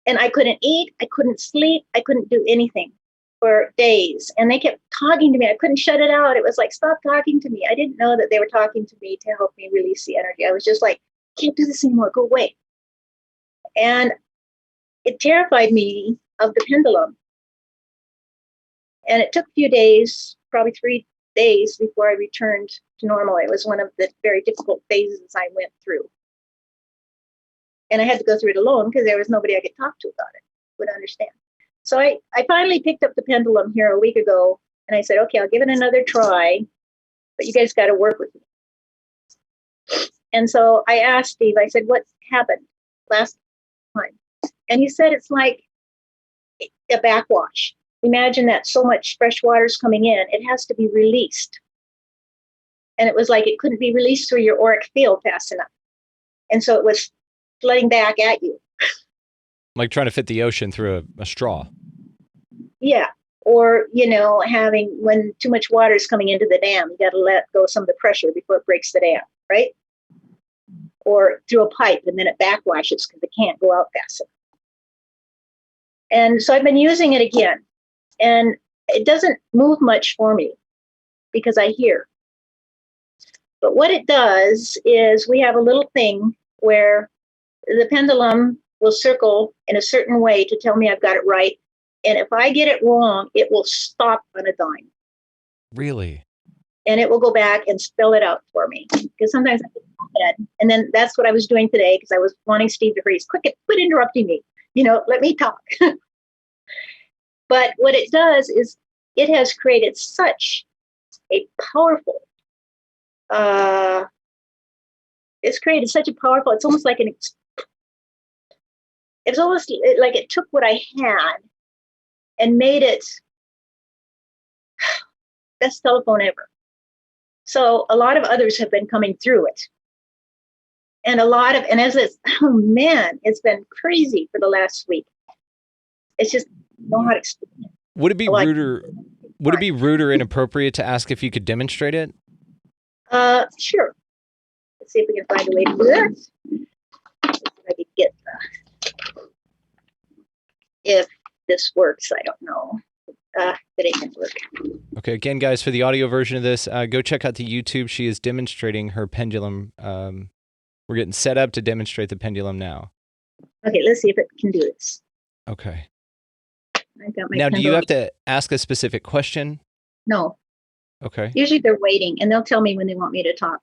and I couldn't eat, I couldn't sleep, I couldn't do anything for days. And they kept talking to me. I couldn't shut it out. It was like, stop talking to me. I didn't know that they were talking to me to help me release the energy. I was just like, can't do this anymore, go away. And it terrified me of the pendulum. And it took a few days, probably 3 days before I returned to normal. It was one of the very difficult phases I went through. And I had to go through it alone because there was nobody I could talk to about it, would understand. So I finally picked up the pendulum here a week ago, and I said, okay, I'll give it another try, but you guys got to work with me. And so I asked Steve, I said, what happened last time? And he said, it's like a backwash. Imagine that so much fresh water is coming in, it has to be released. And it was like it couldn't be released through your auric field fast enough. And so it was flooding back at you. Like trying to fit the ocean through a straw. Yeah. Or, having when too much water is coming into the dam, you got to let go some of the pressure before it breaks the dam, right? Or through a pipe, and then it backwashes because it can't go out fast enough. And so I've been using it again, and it doesn't move much for me because I hear. But what it does is we have a little thing where the pendulum will circle in a certain way to tell me I've got it right. And if I get it wrong, it will stop on a dime. Really? And it will go back and spell it out for me. Because sometimes I get in my head. And then that's what I was doing today, because I was wanting Steve to freeze. Quit interrupting me. Let me talk. But what it does is it has created such a powerful, it's almost like it's almost like it took what I had and made it best telephone ever. So a lot of others have been coming through it. And it's been crazy for the last week. It's just, I don't know how to explain it. Would it be rude or inappropriate to ask if you could demonstrate it? Sure. Let's see if we can find a way to do that. If I could get if this works, I don't know. It ain't gonna work. Okay, again, guys, for the audio version of this, go check out the YouTube. She is demonstrating her pendulum. We're getting set up to demonstrate the pendulum now. Okay, let's see if it can do this. Okay. I got my Now, do you pendulum. have to ask a specific question? No. Okay. Usually they're waiting, and they'll tell me when they want me to talk.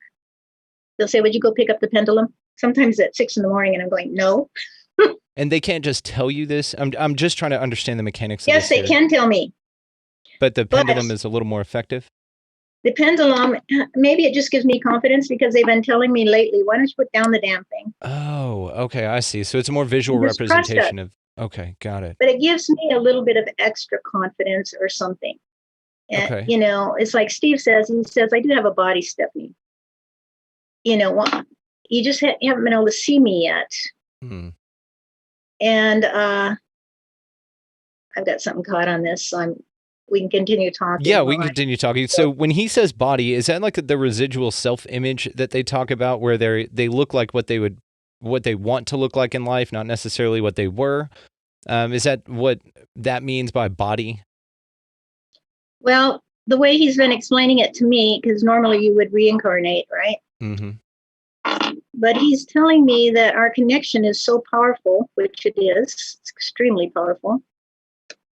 They'll say, "Would you go pick up the pendulum?" Sometimes at 6 in the morning, and I'm going, "No." And they can't just tell you this? I'm just trying to understand the mechanics of Yes, this they here. can tell me. But the But- pendulum is a little more effective? The pendulum, maybe it just gives me confidence because they've been telling me lately, "Why don't you put down the damn thing?" Oh, okay, I see. So it's a more visual Just trust representation of... Okay, got it. But it gives me a little bit of extra confidence or something. And, Okay. you know, it's like Steve says, he says, "I do have a body, Stephanie. You know, you just haven't been able to see me yet." Hmm. And I've got something caught on this, so we can continue talking. Yeah, we can continue talking. So when he says body, is that like the residual self-image that they talk about, where they look like what they want to look like in life, not necessarily what they were? Is that what that means by body? Well, the way he's been explaining it to me, because normally you would reincarnate, right? Mm-hmm. But he's telling me that our connection is so powerful, which it is, it's extremely powerful,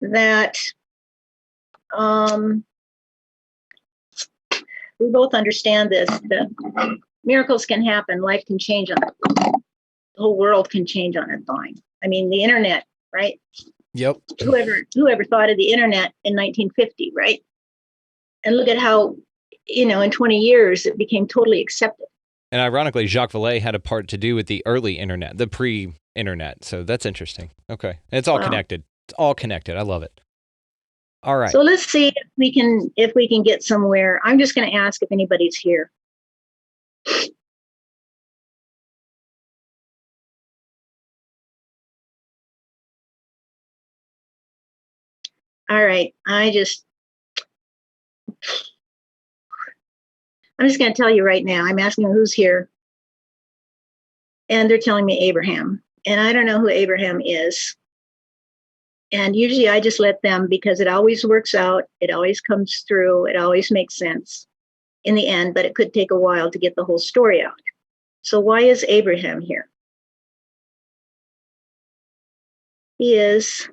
that we both understand this, that miracles can happen, life can change on it. The whole world can change on a dime. I mean, the internet, right? Yep. Whoever thought of the internet in 1950, right? And look at how, you know, in 20 years, it became totally accepted. And ironically, Jacques Vallée had a part to do with the early internet, the pre-internet. So that's interesting. Okay. And it's all Wow. connected. It's all connected. I love it. All right. So let's see if we can get somewhere. I'm just going to ask if anybody's here. All right. I'm just going to tell you right now. I'm asking who's here. And they're telling me Abraham. And I don't know who Abraham is. And usually I just let them, because it always works out. It always comes through. It always makes sense in the end, but it could take a while to get the whole story out. So why is Abraham here? He is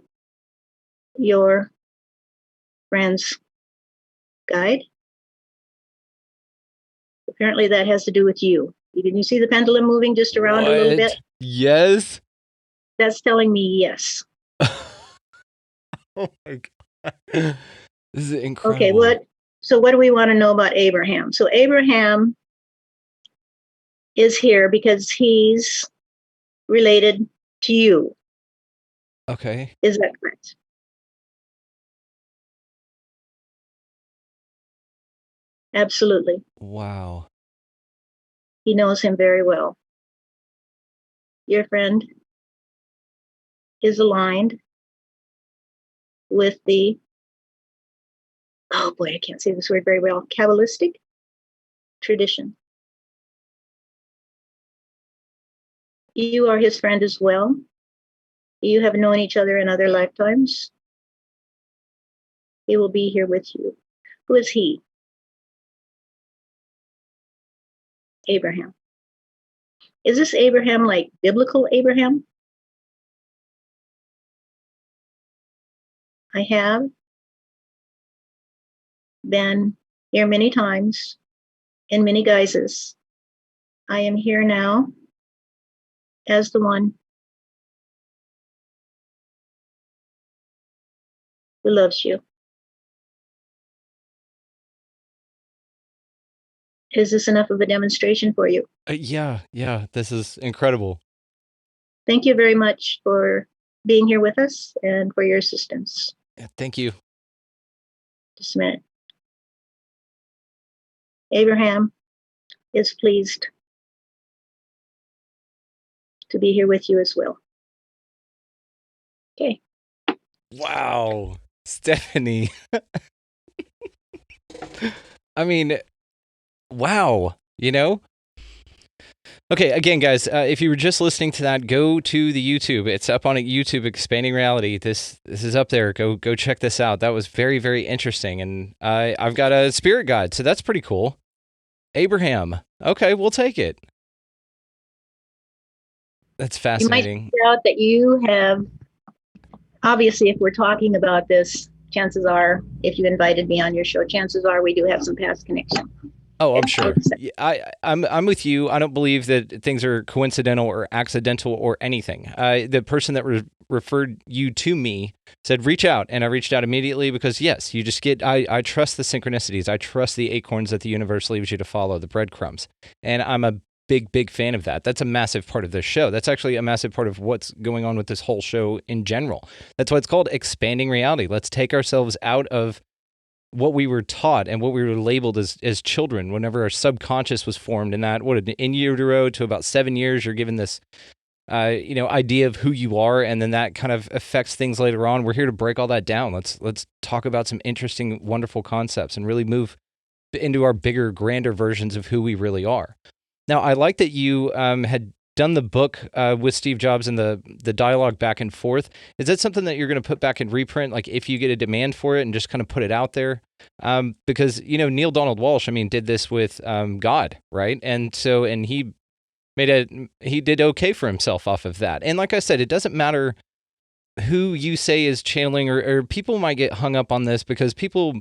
your friend's guide. Apparently that has to do with you. Didn't you see the pendulum moving just around a little bit? Yes. That's telling me yes. Oh my God. This is incredible. Okay, what do we want to know about Abraham? So Abraham is here because he's related to you. Okay. Is that correct? Absolutely. Wow. He knows him very well. Your friend is aligned with the, oh boy, I can't say this word very well, Kabbalistic tradition. You are his friend as well. You have known each other in other lifetimes. He will be here with you. Who is he? Abraham. Is this Abraham like biblical Abraham? I have been here many times in many guises. I am here now as the one who loves you. Is this enough of a demonstration for you? Yeah. This is incredible. Thank you very much for being here with us and for your assistance. Yeah, thank you. Just a minute. Abraham is pleased to be here with you as well. Okay. Wow. Stephanie. I mean, Wow. You know? Okay, again, guys, if you were just listening to that, go to the YouTube. It's up on YouTube, Expanding Reality. This is up there. Go check this out. That was very, very interesting. And I've got a spirit guide, so that's pretty cool. Abraham. Okay, we'll take it. That's fascinating. You might find out that you have, obviously, if we're talking about this, chances are, if you invited me on your show, chances are we do have some past connection. Oh, I'm sure. I'm with you. I don't believe that things are coincidental or accidental or anything. The person that referred you to me said, reach out. And I reached out immediately because, yes, you just get, I trust the synchronicities. I trust the acorns that the universe leaves you to follow, the breadcrumbs. And I'm a big, big fan of that. That's a massive part of this show. That's actually a massive part of what's going on with this whole show in general. That's why it's called Expanding Reality. Let's take ourselves out of what we were taught and what we were labeled as children whenever our subconscious was formed in that, in utero to about 7 years, you're given this, idea of who you are. And then that kind of affects things later on. We're here to break all that down. Let's talk about some interesting, wonderful concepts and really move into our bigger, grander versions of who we really are. Now, I like that you had done the book with Steve Jobs and the dialogue back and forth. Is that something that you're going to put back in reprint, like if you get a demand for it and just kind of put it out there? Because, Neil Donald Walsh, did this with God, right? And he did okay for himself off of that. And like I said, it doesn't matter who you say is channeling, or people might get hung up on this because people,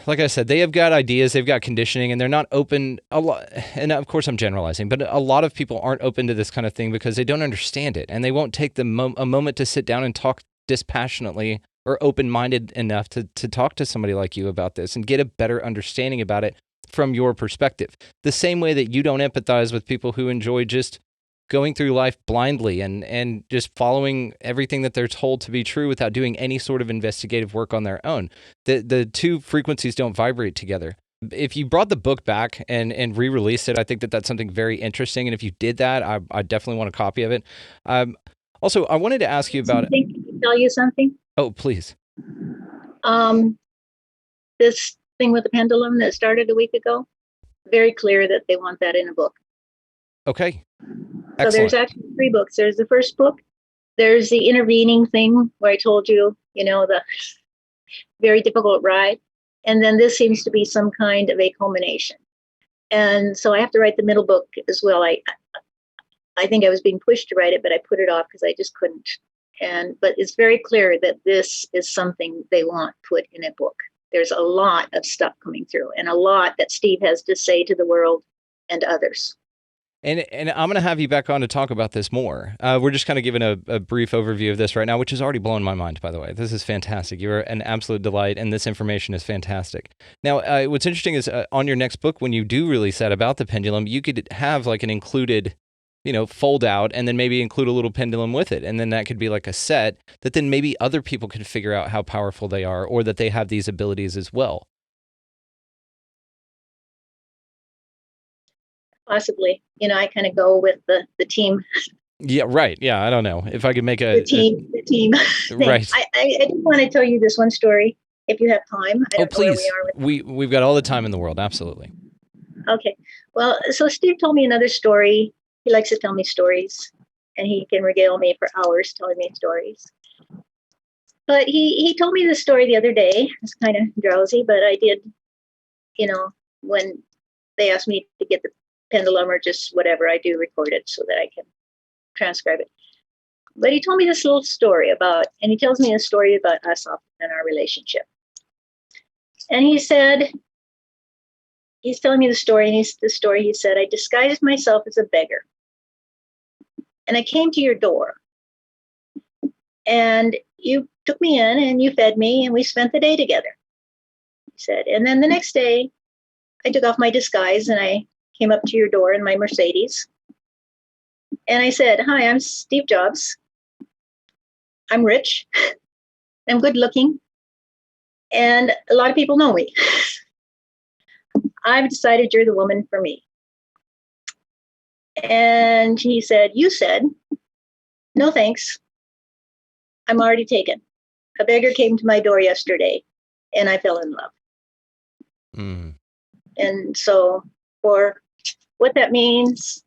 like I said, they have got ideas, they've got conditioning, and they're not open a lot. And of course, I'm generalizing, but a lot of people aren't open to this kind of thing because they don't understand it, and they won't take a moment to sit down and talk dispassionately or open-minded enough to talk to somebody like you about this and get a better understanding about it from your perspective. The same way that you don't empathize with people who enjoy just going through life blindly and just following everything that they're told to be true without doing any sort of investigative work on their own. The two frequencies don't vibrate together. If you brought the book back and re-released it, I think that that's something very interesting. And if you did that, I definitely want a copy of it. Also, I wanted to ask you about... Can I tell you something? Oh, please. This thing with the pendulum that started a week ago, very clear that they want that in a book. Okay. So there's actually 3 books. There's the first book. There's the intervening thing where I told you, the very difficult ride. And then this seems to be some kind of a culmination. And so I have to write the middle book as well. I think I was being pushed to write it, but I put it off because I just couldn't. But it's very clear that this is something they want put in a book. There's a lot of stuff coming through and a lot that Steve has to say to the world and others. And I'm going to have you back on to talk about this more. We're just kind of giving a brief overview of this right now, which is already blowing my mind, by the way. This is fantastic. You're an absolute delight, and this information is fantastic. Now, what's interesting is on your next book, when you do release that about the pendulum, you could have like an included, fold out, and then maybe include a little pendulum with it. And then that could be like a set that then maybe other people could figure out how powerful they are or that they have these abilities as well. Possibly, I kind of go with the team. Yeah, right. Yeah, I don't know if I could make the team thing. Right. I just want to tell you this one story, if you have time. I don't know please. where we are We've got all the time in the world. Absolutely. Okay. Well, so Steve told me another story. He likes to tell me stories, and he can regale me for hours telling me stories. But he told me this story the other day. It's kind of drowsy, but I did, when they asked me to get the pendulum or just whatever, I do record it so that I can transcribe it. But he told me this little story and he tells me a story about us and our relationship. And he said, he's telling me the story, and he said, I disguised myself as a beggar. And I came to your door. And you took me in and you fed me and we spent the day together. He said, and then the next day, I took off my disguise and I came up to your door in my Mercedes. And I said, hi, I'm Steve Jobs. I'm rich. I'm good looking. And a lot of people know me. I've decided you're the woman for me. And he said, you said, no thanks. I'm already taken. A beggar came to my door yesterday and I fell in love. And so, for what that means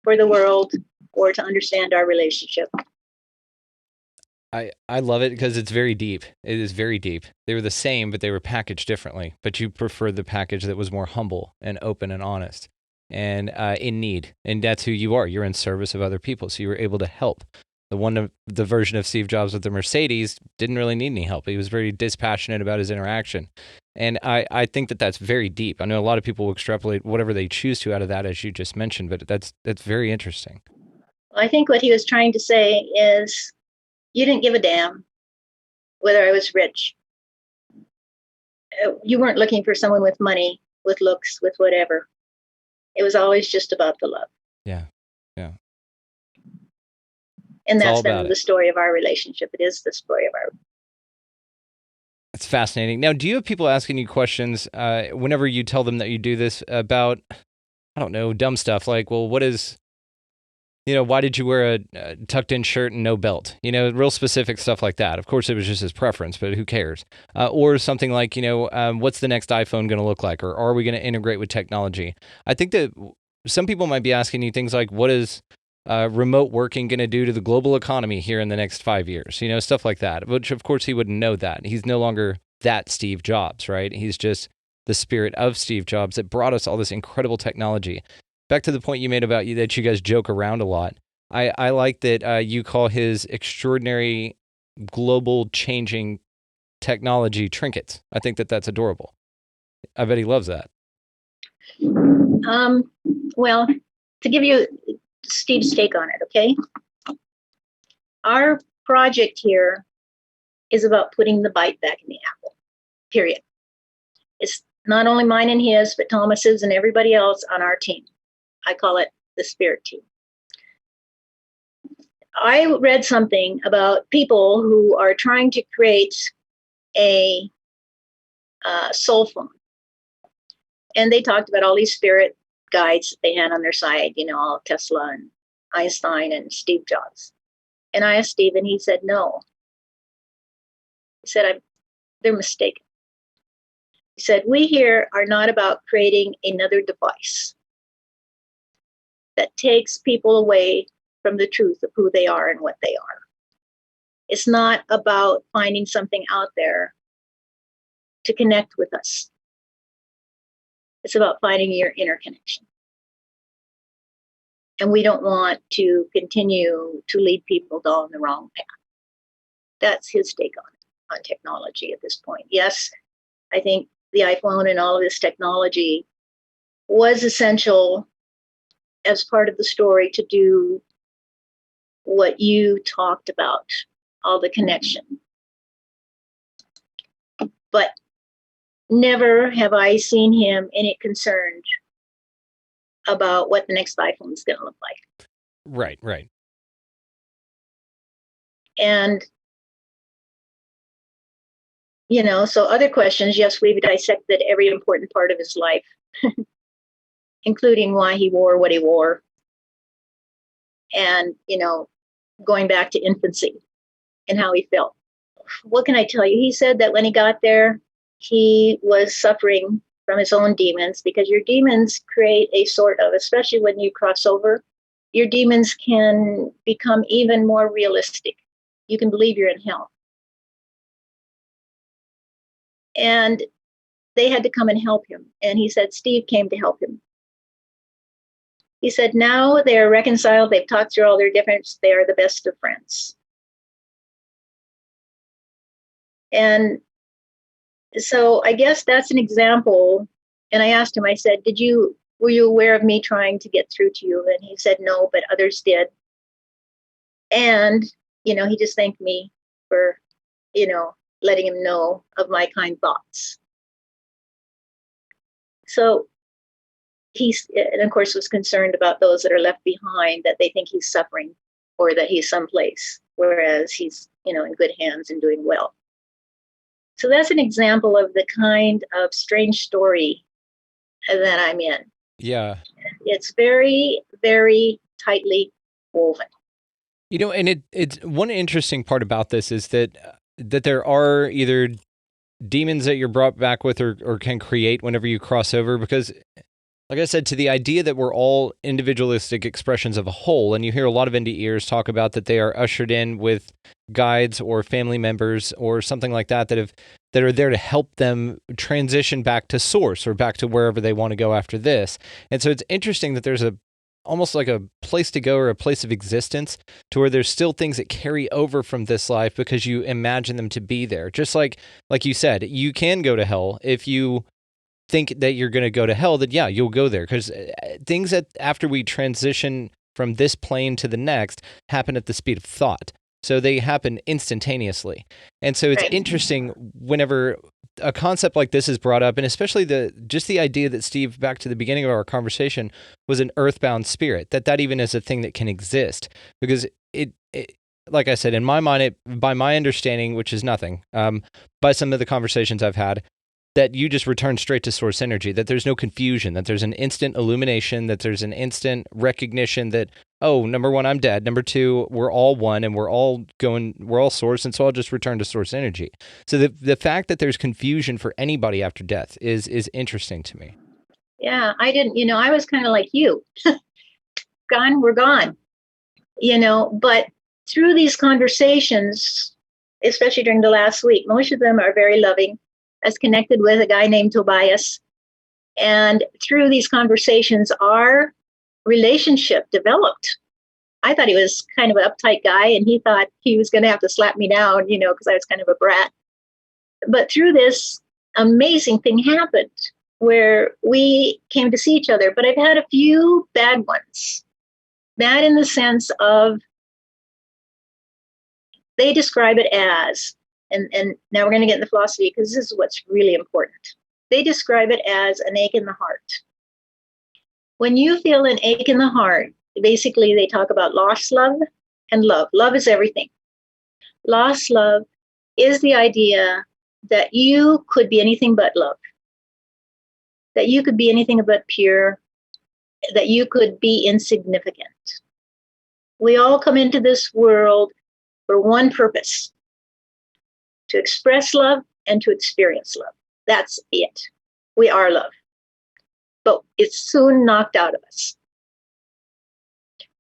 for the world, or to understand our relationship. I love it because it's very deep. It is very deep. They were the same, but they were packaged differently. But you preferred the package that was more humble and open and honest and in need. And that's who you are. You're in service of other people. So you were able to help. The version of Steve Jobs with the Mercedes didn't really need any help. He was very dispassionate about his interaction. And I think that that's very deep. I know a lot of people will extrapolate whatever they choose to out of that, as you just mentioned, but that's very interesting. I think what he was trying to say is, you didn't give a damn whether I was rich. You weren't looking for someone with money, with looks, with whatever. It was always just about the love. Yeah. Yeah. And It's all that's about been it. the story of our relationship. It is the story of our. It's fascinating. Now, do you have people asking you questions whenever you tell them that you do this about, I don't know, dumb stuff like, well, why did you wear a tucked in shirt and no belt? Real specific stuff like that. Of course, it was just his preference, but who cares? Or something like, what's the next iPhone going to look like? Or are we going to integrate with technology? I think that some people might be asking you things like, what is remote working going to do to the global economy here in the next 5 years? Stuff like that, which of course he wouldn't know that. He's no longer that Steve Jobs, right? He's just the spirit of Steve Jobs that brought us all this incredible technology. Back to the point you made about that you guys joke around a lot. I like that you call his extraordinary global changing technology trinkets. I think that that's adorable. I bet he loves that. Well, to give you Steve's take on it, okay? Our project here is about putting the bite back in the apple, period. It's not only mine and his, but Thomas's and everybody else on our team. I call it the spirit team. I read something about people who are trying to create a soul phone. And they talked about all these spirit guides that they had on their side, all Tesla and Einstein and Steve Jobs. And I asked Steve, and he said, no. He said, they're mistaken. He said, we here are not about creating another device that takes people away from the truth of who they are and what they are. It's not about finding something out there to connect with us. It's about finding your inner connection. And we don't want to continue to lead people down the wrong path. That's his take on technology at this point. Yes, I think the iPhone and all of this technology was essential as part of the story to do what you talked about, all the connection. But never have I seen him any concerned about what the next iPhone is going to look like. Right. And, so other questions, yes, we've dissected every important part of his life, including why he wore what he wore. And, going back to infancy and how he felt. What can I tell you? He said that when he got there, he was suffering from his own demons, because your demons create a sort of, especially when you cross over, your demons can become even more realistic. You can believe you're in hell. And they had to come and help him. And he said Steve came to help him. He said now they're reconciled. They've talked through all their differences. They are the best of friends. And so I guess that's an example. And I asked him, I said, were you aware of me trying to get through to you? And he said, no, but others did. And, he just thanked me for, letting him know of my kind thoughts. So and of course, was concerned about those that are left behind, that they think he's suffering or that he's someplace, whereas he's, in good hands and doing well. So that's an example of the kind of strange story that I'm in. Yeah. It's very, very tightly woven. And it's one interesting part about this is that there are either demons that you're brought back with or can create whenever you cross over? Because, like I said, to the idea that we're all individualistic expressions of a whole, and you hear a lot of NDEers talk about that they are ushered in with guides or family members or something like that that are there to help them transition back to source or back to wherever they want to go after this. And so it's interesting that there's almost like a place to go or a place of existence to where there's still things that carry over from this life because you imagine them to be there. Just like you said, you can go to hell if you think that you're going to go to hell, then yeah, you'll go there, because things that after we transition from this plane to the next happen at the speed of thought. So they happen instantaneously. And so it's interesting whenever a concept like this is brought up, and especially the idea that, Steve, back to the beginning of our conversation, was an earthbound spirit, that even is a thing that can exist. Because it like I said, in my mind, by my understanding, which is nothing, by some of the conversations I've had, that you just return straight to source energy, that there's no confusion, that there's an instant illumination, that there's an instant recognition that, oh, number one, I'm dead. Number two, we're all one and we're all source. And so I'll just return to source energy. So the fact that there's confusion for anybody after death is interesting to me. Yeah, I didn't, I was kind of like you. Gone, we're gone. But through these conversations, especially during the last week, most of them are very loving. I was connected with a guy named Tobias. And through these conversations, our relationship developed. I thought he was kind of an uptight guy, and he thought he was going to have to slap me down, because I was kind of a brat. But through this, amazing thing happened where we came to see each other. But I've had a few bad ones. Bad in the sense of, they describe it as, and now we're going to get into philosophy because this is what's really important. They describe it as an ache in the heart. When you feel an ache in the heart, basically they talk about lost love and love. Love is everything. Lost love is the idea that you could be anything but love, that you could be anything but pure, that you could be insignificant. We all come into this world for one purpose: to express love and to experience love. That's it. We are love. But it's soon knocked out of us.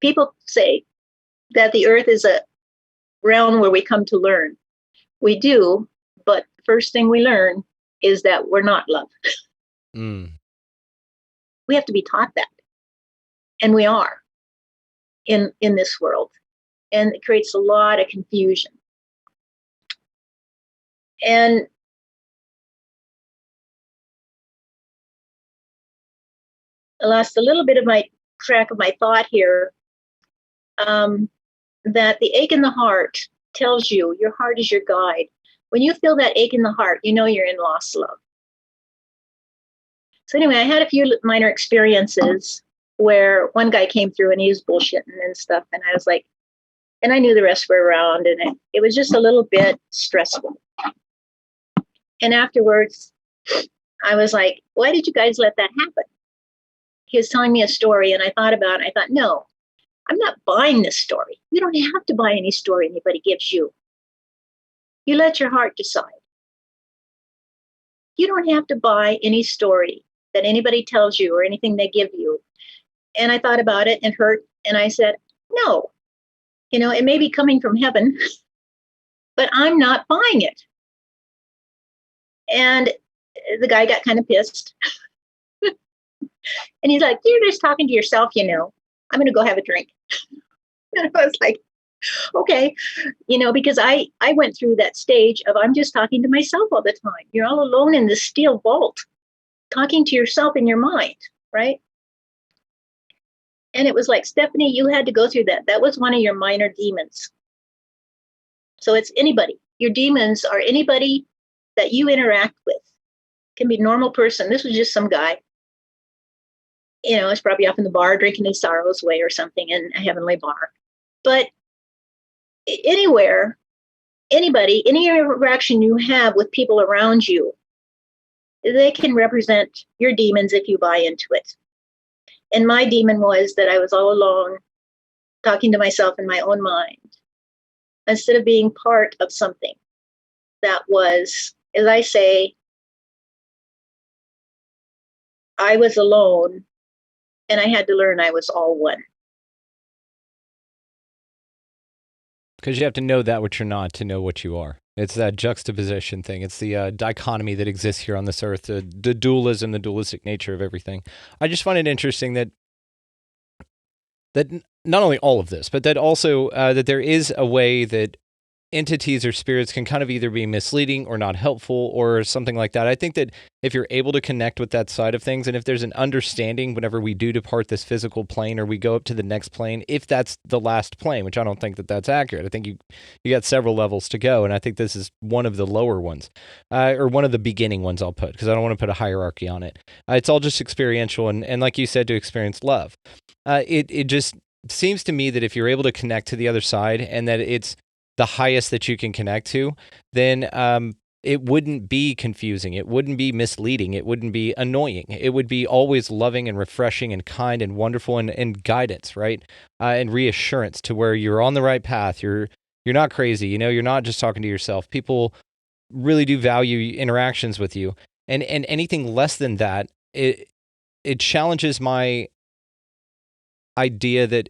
People say that the earth is a realm where we come to learn. We do, but the first thing we learn is that we're not love. We have to be taught that. And we are in this world. And it creates a lot of confusion. And I lost a little bit of my track of my thought here, that the ache in the heart tells you, your heart is your guide. When you feel that ache in the heart, you know you're in lost love. So anyway, I had a few minor experiences where one guy came through and he was bullshitting and stuff. And I was like, and I knew the rest were around, and it was just a little bit stressful. And afterwards, I was like, why did you guys let that happen? He was telling me a story, and I thought about it. I thought, no, I'm not buying this story. You don't have to buy any story anybody gives you. You let your heart decide. You don't have to buy any story that anybody tells you or anything they give you. And I thought about it and hurt, and I said, no. It may be coming from heaven, but I'm not buying it. And the guy got kind of pissed. And he's like, you're just talking to yourself, I'm going to go have a drink. And I was like, okay, because I went through that stage of, I'm just talking to myself all the time. You're all alone in this steel vault, talking to yourself in your mind, right? And it was like, Stephanie, you had to go through that. That was one of your minor demons. So it's anybody. Your demons are anybody that you interact with. It can be a normal person. This was just some guy. It's probably up in the bar drinking his sorrows away or something in a heavenly bar. But anywhere, anybody, any interaction you have with people around you, they can represent your demons if you buy into it. And my demon was that I was all alone, talking to myself in my own mind, instead of being part of something that was is I say, I was alone and I had to learn I was all one. Because you have to know that what you're not to know what you are. It's that juxtaposition thing. It's the dichotomy that exists here on this earth, the dualism, the dualistic nature of everything. I just find it interesting that not only all of this, but that also that there is a way that entities or spirits can kind of either be misleading or not helpful or something like that. I think that if you're able to connect with that side of things, and if there's an understanding whenever we do depart this physical plane or we go up to the next plane, if that's the last plane, which I don't think that that's accurate. I think you got several levels to go, and I think this is one of the lower ones, or one of the beginning ones I'll put, because I don't want to put a hierarchy on it. It's all just experiential, and like you said, to experience love. It just seems to me that if you're able to connect to the other side, and that it's the highest that you can connect to, then it wouldn't be confusing. It wouldn't be misleading. It wouldn't be annoying. It would be always loving and refreshing and kind and wonderful and guidance, right? And reassurance to where you're on the right path. You're not crazy. You're not just talking to yourself. People really do value interactions with you. And anything less than that, it challenges my idea that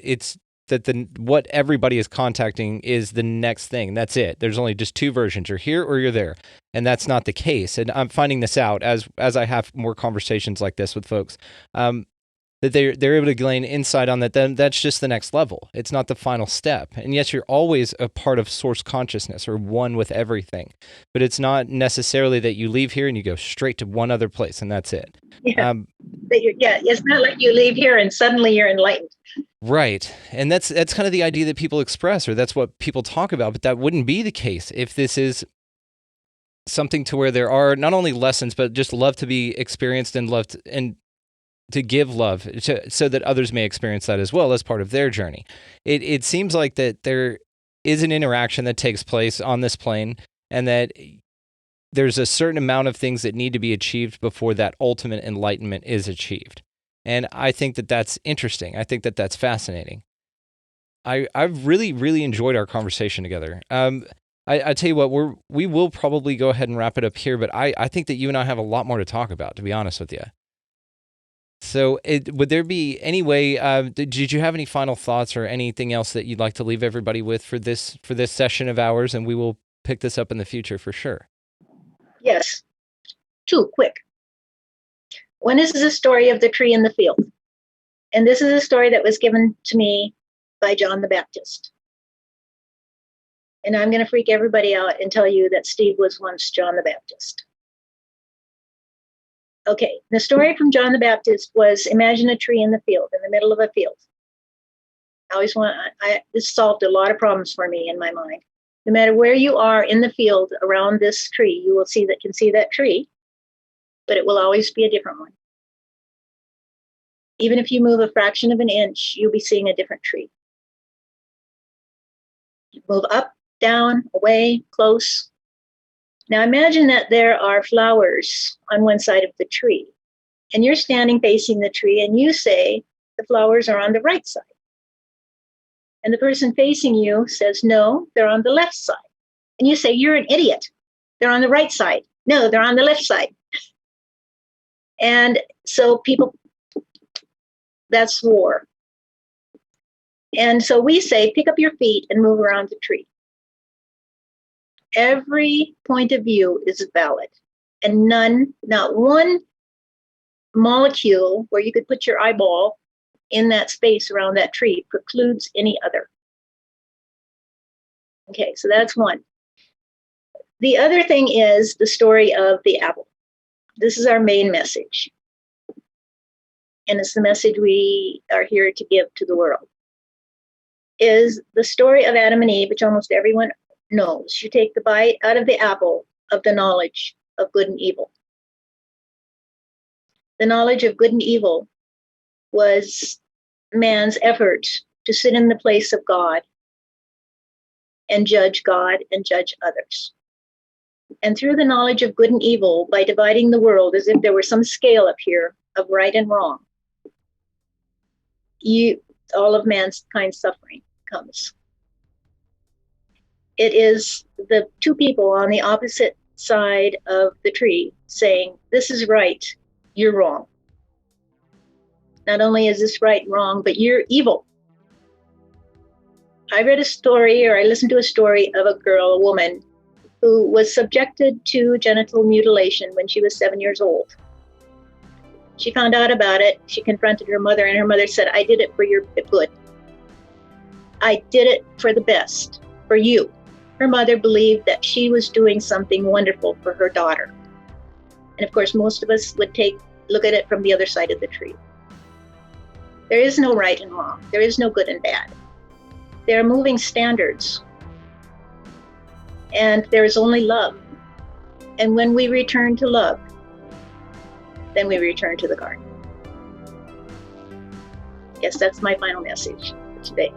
what everybody is contacting is the next thing. That's it. There's only just two versions. You're here or you're there. And that's not the case. And I'm finding this out as I have more conversations like this with folks, that they're able to gain insight on that. Then that's just the next level. It's not the final step. And yes, you're always a part of source consciousness or one with everything, but it's not necessarily that you leave here and you go straight to one other place and that's it. Yeah. It's not like you leave here and suddenly you're enlightened. Right. And that's kind of the idea that people express, or that's what people talk about, but that wouldn't be the case if this is something to where there are not only lessons, but just love to be experienced and loved, and to give love so that others may experience that as well as part of their journey. It seems like that there is an interaction that takes place on this plane, and that there's a certain amount of things that need to be achieved before that ultimate enlightenment is achieved. And I think that that's interesting. I think that that's fascinating. I've really, really enjoyed our conversation together. I tell you what, we will probably go ahead and wrap it up here, but I think that you and I have a lot more to talk about, to be honest with you. So would there be any way, did you have any final thoughts or anything else that you'd like to leave everybody with for this session of ours? And we will pick this up in the future for sure. Yes. Two, quick. One is the story of the tree in the field. And this is a story that was given to me by John the Baptist. And I'm going to freak everybody out and tell you that Steve was once John the Baptist. Okay, the story from John the Baptist was, imagine a tree in the field, in the middle of a field. This solved a lot of problems for me in my mind. No matter where you are in the field around this tree, you will see that tree, but it will always be a different one. Even if you move a fraction of an inch, you'll be seeing a different tree. You move up, down, away, close. Now imagine that there are flowers on one side of the tree, and you're standing facing the tree, and you say the flowers are on the right side. And the person facing you says, no, they're on the left side. And you say, you're an idiot. They're on the right side. No, they're on the left side. And so that's war. And so we say, pick up your feet and move around the tree. Every point of view is valid, and not one molecule where you could put your eyeball in that space around that tree precludes any other. Okay, so that's one. The other thing is the story of the apple. This is our main message. And it's the message we are here to give to the world. Is the story of Adam and Eve, which almost everyone knows. You take the bite out of the apple of the knowledge of good and evil. The knowledge of good and evil was man's effort to sit in the place of God and judge God and judge others. And through the knowledge of good and evil, by dividing the world as if there were some scale up here of right and wrong, all of mankind's suffering comes. It is the two people on the opposite side of the tree saying, this is right, you're wrong. Not only is this right, wrong, but you're evil. I read a story, or I listened to a story of a woman who was subjected to genital mutilation when she was 7 years old. She found out about it. She confronted her mother, and her mother said, I did it for your good. I did it for the best, for you. Her mother believed that she was doing something wonderful for her daughter. And of course, most of us would look at it from the other side of the tree. There is no right and wrong. There is no good and bad. There are moving standards. And there is only love. And when we return to love, then we return to the garden. Yes, that's my final message for today.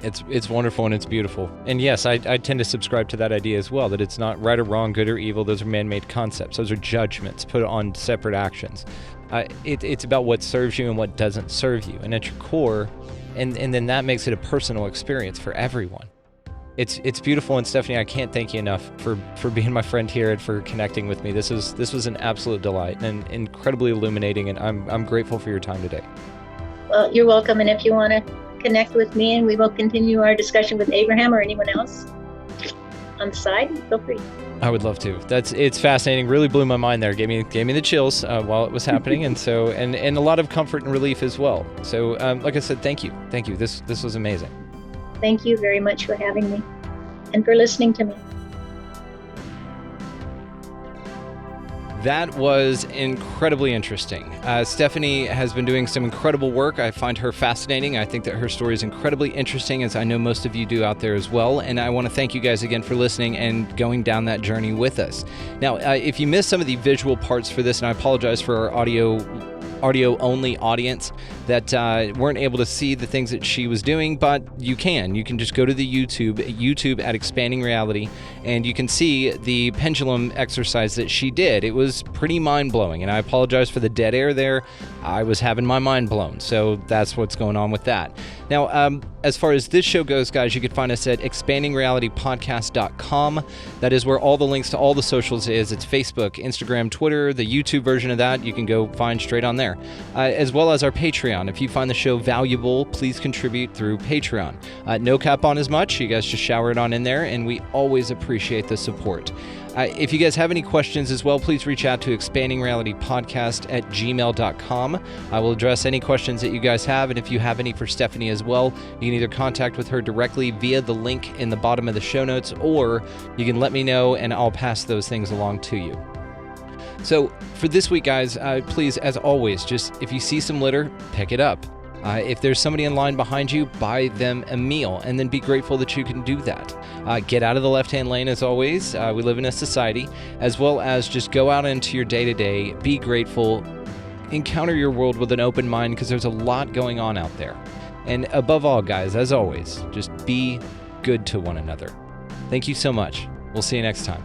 It's wonderful and it's beautiful. And yes, I tend to subscribe to that idea as well, that it's not right or wrong, good or evil. Those are man-made concepts. Those are judgments put on separate actions. It's about what serves you and what doesn't serve you. And at your core, and then that makes it a personal experience for everyone. It's beautiful, and Stephanie, I can't thank you enough for being my friend here and for connecting with me. This was an absolute delight and incredibly illuminating, and I'm grateful for your time today. Well, you're welcome, and if you want to connect with me, and we will continue our discussion with Abraham or anyone else on the side, feel free. I would love to. It's fascinating. Really blew my mind there. Gave me the chills while it was happening, and so and a lot of comfort and relief as well. So, like I said, thank you. This was amazing. Thank you very much for having me and for listening to me. That was incredibly interesting. Stephanie has been doing some incredible work. I find her fascinating. I think that her story is incredibly interesting, as I know most of you do out there as well. And I want to thank you guys again for listening and going down that journey with us. Now, if you missed some of the visual parts for this, and I apologize for our audio-only audience that weren't able to see the things that she was doing, but you can just go to the YouTube at Expanding Reality, and you can see the pendulum exercise that she did. It was pretty mind-blowing, and I apologize for the dead air there. I was having my mind blown, so that's what's going on with that. Now, as far as this show goes, guys, you can find us at expandingrealitypodcast.com. That is where all the links to all the socials is. It's Facebook, Instagram, Twitter, the YouTube version of that you can go find straight on there, as well as our Patreon. If you find the show valuable, please contribute through Patreon. No cap on as much. You guys just shower it on in there, and we always appreciate the support. If you guys have any questions as well, please reach out to expandingrealitypodcast@gmail.com. I will address any questions that you guys have, and if you have any for Stephanie as well, you can either contact with her directly via the link in the bottom of the show notes, or you can let me know and I'll pass those things along to you. So for this week, guys, please, as always, just if you see some litter, pick it up. If there's somebody in line behind you, buy them a meal, and then be grateful that you can do that. Get out of the left-hand lane, as always. We live in a society, as well as just go out into your day-to-day, be grateful, encounter your world with an open mind, because there's a lot going on out there. And above all, guys, as always, just be good to one another. Thank you so much. We'll see you next time.